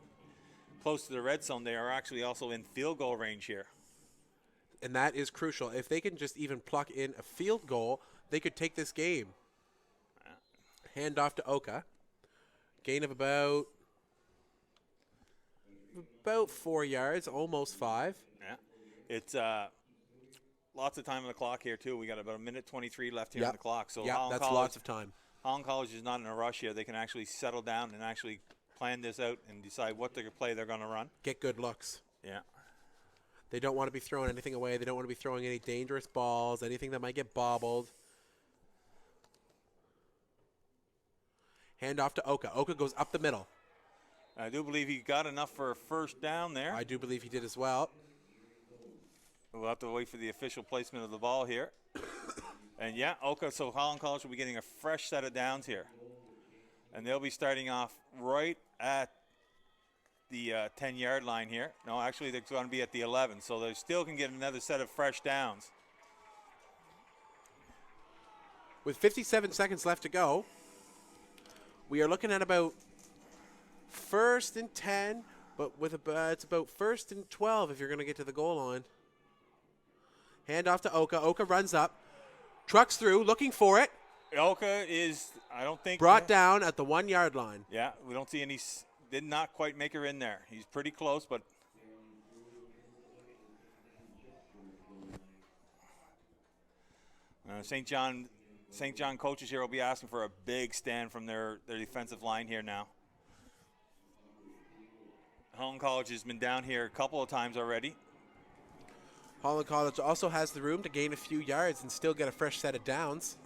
close to the red zone, they are actually also in field goal range here. And that is crucial. If they can just even pluck in a field goal, they could take this game. Hand off to Oka. Gain of about 4 yards, almost 5. Yeah, it's lots of time on the clock here too. We got about 1:23 left here on the clock. So that's lots of time. Holland College is not in a rush here. They can actually settle down and actually plan this out and decide what play they're going to run. Get good looks. Yeah. They don't want to be throwing anything away. They don't want to be throwing any dangerous balls, anything that might get bobbled. Hand off to Oka. Oka goes up the middle. I do believe he got enough for a first down there. I do believe he did as well. We'll have to wait for the official placement of the ball here. And yeah, Oka, so Holland College will be getting a fresh set of downs here. And they'll be starting off right at the 10-yard line here. No, actually, they're going to be at the 11, so they still can get another set of fresh downs. With 57 seconds left to go, we are looking at about 1st and 10, but with it's about 1st and 12 if you're going to get to the goal line. Hand off to Oka. Oka runs up, trucks through, looking for it. Oka is, I don't think. Brought down at the 1-yard line. Yeah, we don't see any, did not quite make her in there. He's pretty close, but. St. John coaches here will be asking for a big stand from their defensive line here now. Holland College has been down here a couple of times already. Holland College also has the room to gain a few yards and still get a fresh set of downs.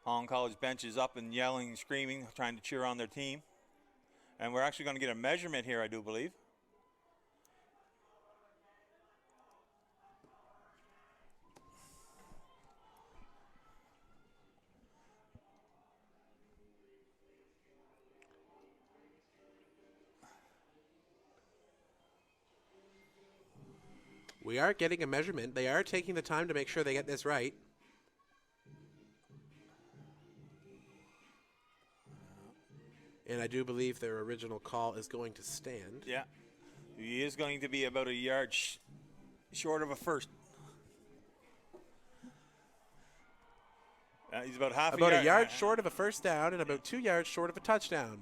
Holland College bench is up and yelling and screaming, trying to cheer on their team. And we're actually going to get a measurement here, I do believe. We are getting a measurement. They are taking the time to make sure they get this right. And I do believe their original call is going to stand. Yeah. He is going to be about a yard short of a first. He's about half about a yard short of a first down and about 2 yards short of a touchdown.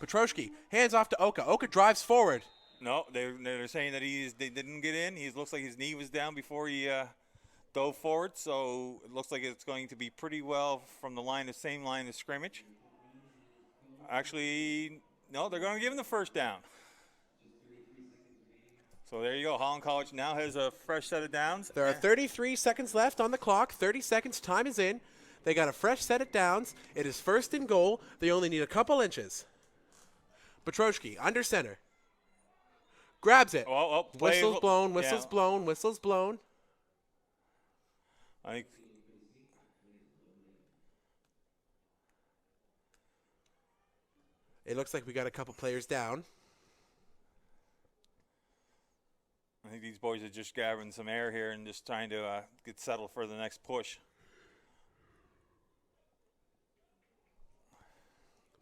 Petroshki hands off to Oka. Oka drives forward. No, they're saying that they didn't get in. He looks like his knee was down before he dove forward, so it looks like it's going to be pretty well from the same line of scrimmage. Actually, no, they're going to give him the first down. So there you go. Holland College now has a fresh set of downs. There are 33 seconds left on the clock. 30 seconds, time is in. They got a fresh set of downs. It is 1st and goal. They only need a couple inches. Petroshki under center. Grabs it. Play Whistles blown, yeah. whistles blown, whistles blown. I think It looks like we got a couple players down. these boys are just gathering some air here and just trying to get settled for the next push.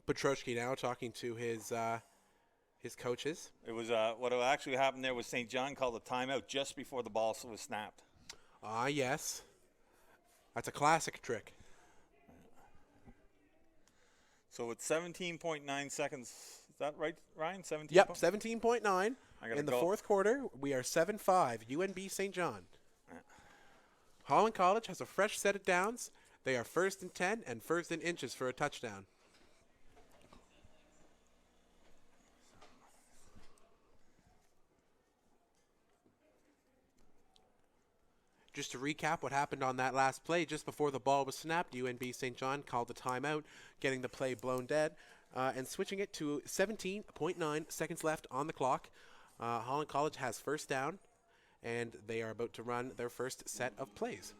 Petroshki now talking to his coaches. It was what actually happened there was St. John called a timeout just before the ball was snapped. Ah, yes. That's a classic trick. So it's 17.9 seconds. Is that right, Ryan? 17. Yep, 17.9. I gotta In the go. fourth quarter, we are 7-5, UNB St. John. Holland College has a fresh set of downs. They are 1st and 10 and 1st in inches for a touchdown. Just to recap what happened on that last play, just before the ball was snapped, UNB St. John called the timeout, getting the play blown dead, and switching it to 17.9 seconds left on the clock. Holland College has first down, and they are about to run their first set of plays.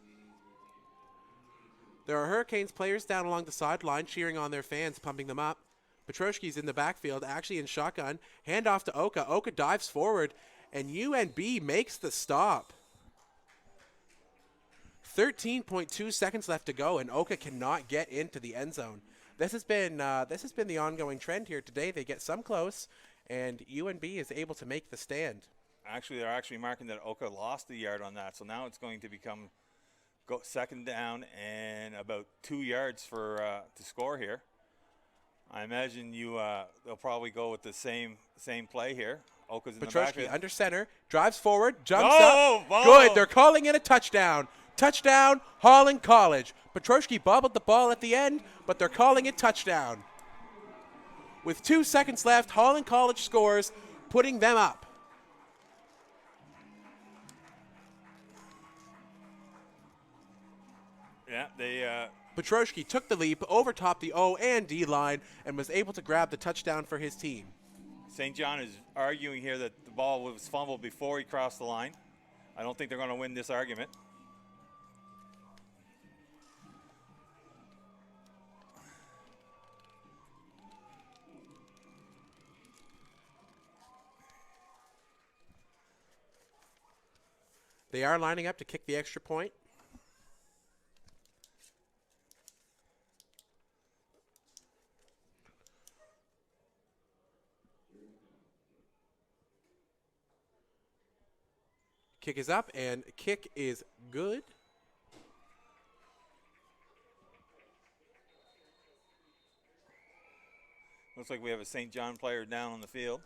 There are Hurricanes players down along the sideline cheering on their fans, pumping them up. Petroshki's in the backfield, actually in shotgun. Handoff to Oka. Oka dives forward, and UNB makes the stop. 13.2 seconds left to go, and Oka cannot get into the end zone. This has been the ongoing trend here today. They get some close, and UNB is able to make the stand. Actually, they're actually marking that Oka lost a yard on that, so now it's going to become second down and about 2 yards for to score here. I imagine they'll probably go with the same play here. Oka's in the Petroshki backfield. under center, drives forward, jumps Oh, up. ball. Good, they're calling it a touchdown. Touchdown, Holland College. Petroshki bobbled the ball at the end, but they're calling it touchdown. With 2 seconds left, Holland College scores, putting them up. Yeah, they Petroshki took the leap, overtopped the O and D line, and was able to grab the touchdown for his team. St. John is arguing here that the ball was fumbled before he crossed the line. I don't think they're going to win this argument. They are lining up to kick the extra point. Kick is up, and kick is good. Looks like we have a St. John player down on the field.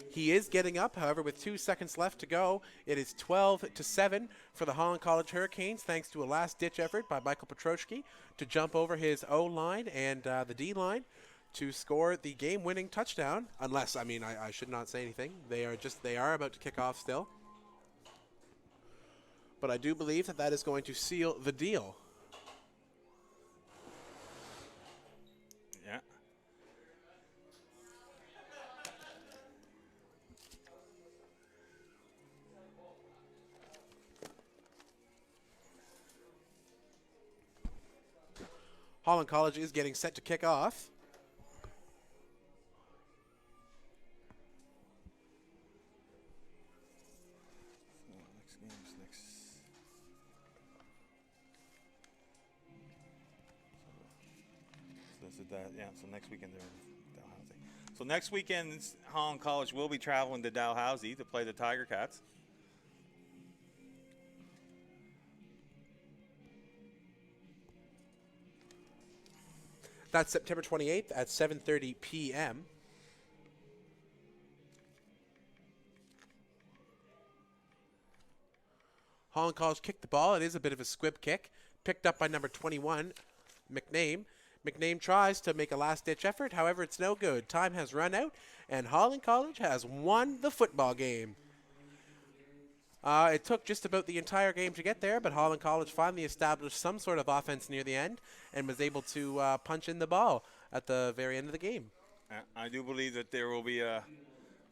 He is getting up, however, with 2 seconds left to go. It is 12-7 for the Holland College Hurricanes, thanks to a last-ditch effort by Michael Petroshki to jump over his O-line and the D-line to score the game-winning touchdown. Unless, I should not say anything. They are about to kick off still. But I do believe that is going to seal the deal. Yeah. Holland College is getting set to kick off. So next weekend they're in Dalhousie. So next weekend, Holland College will be traveling to Dalhousie to play the Tiger Cats. That's September 28th at 7:30 p.m. Holland College kicked the ball. It is a bit of a squib kick. Picked up by number 21, McName. McName tries to make a last-ditch effort. However, it's no good. Time has run out, and Holland College has won the football game. It took just about the entire game to get there, but Holland College finally established some sort of offense near the end and was able to punch in the ball at the very end of the game. I do believe that there will be a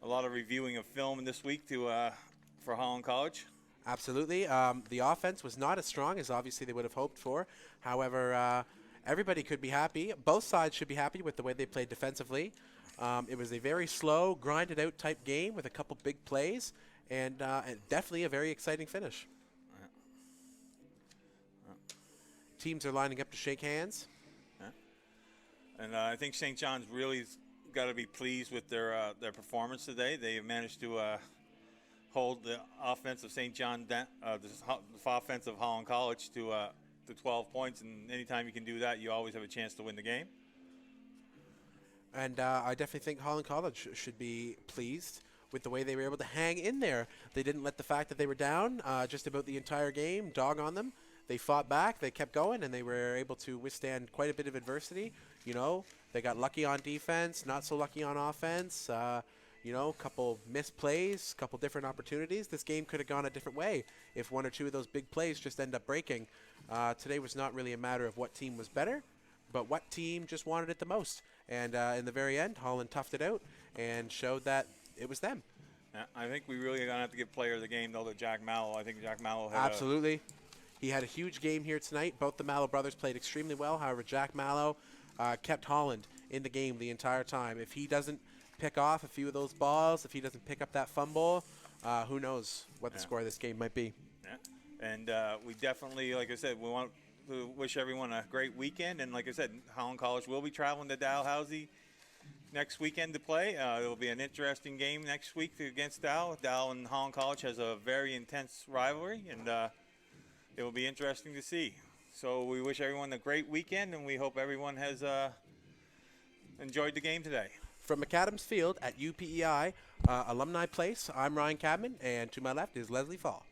lot of reviewing of film this week for Holland College. Absolutely. The offense was not as strong as obviously they would have hoped for. However, everybody could be happy. Both sides should be happy with the way they played defensively. It was a very slow, grinded-out type game with a couple big plays, and definitely a very exciting finish. Teams are lining up to shake hands. And I think St. John's really got to be pleased with their performance today. They managed to hold the offense of St. John, the offense of Holland College to 12 points. And anytime you can do that, you always have a chance to win the game. And I definitely think Holland College should be pleased with the way they were able to hang in there. They didn't let the fact that they were down just about the entire game dog on them. They fought back, they kept going, and they were able to withstand quite a bit of adversity. You know, they got lucky on defense, not so lucky on offense. You know, a couple missed plays, couple different opportunities. This game could have gone a different way if one or two of those big plays just end up breaking. Today was not really a matter of what team was better, but what team just wanted it the most. And in the very end, Holland toughed it out and showed that it was them. I think we really are going to have to give player of the game, though, to Jack Mallow. I think Jack Mallow had Absolutely. He had a huge game here tonight. Both the Mallow brothers played extremely well. However, Jack Mallow kept Holland in the game the entire time. If he doesn't pick off a few of those balls, if he doesn't pick up that fumble, who knows what the score of this game might be. Yeah. And we definitely, like I said, we want to wish everyone a great weekend. And like I said, Holland College will be traveling to Dalhousie next weekend to play. It will be an interesting game next week against Dow. Dow and Holland College has a very intense rivalry, and it will be interesting to see. So we wish everyone a great weekend, and we hope everyone has enjoyed the game today. From McAdams Field at UPEI Alumni Place, I'm Ryan Cadman, and to my left is Leslie Fall.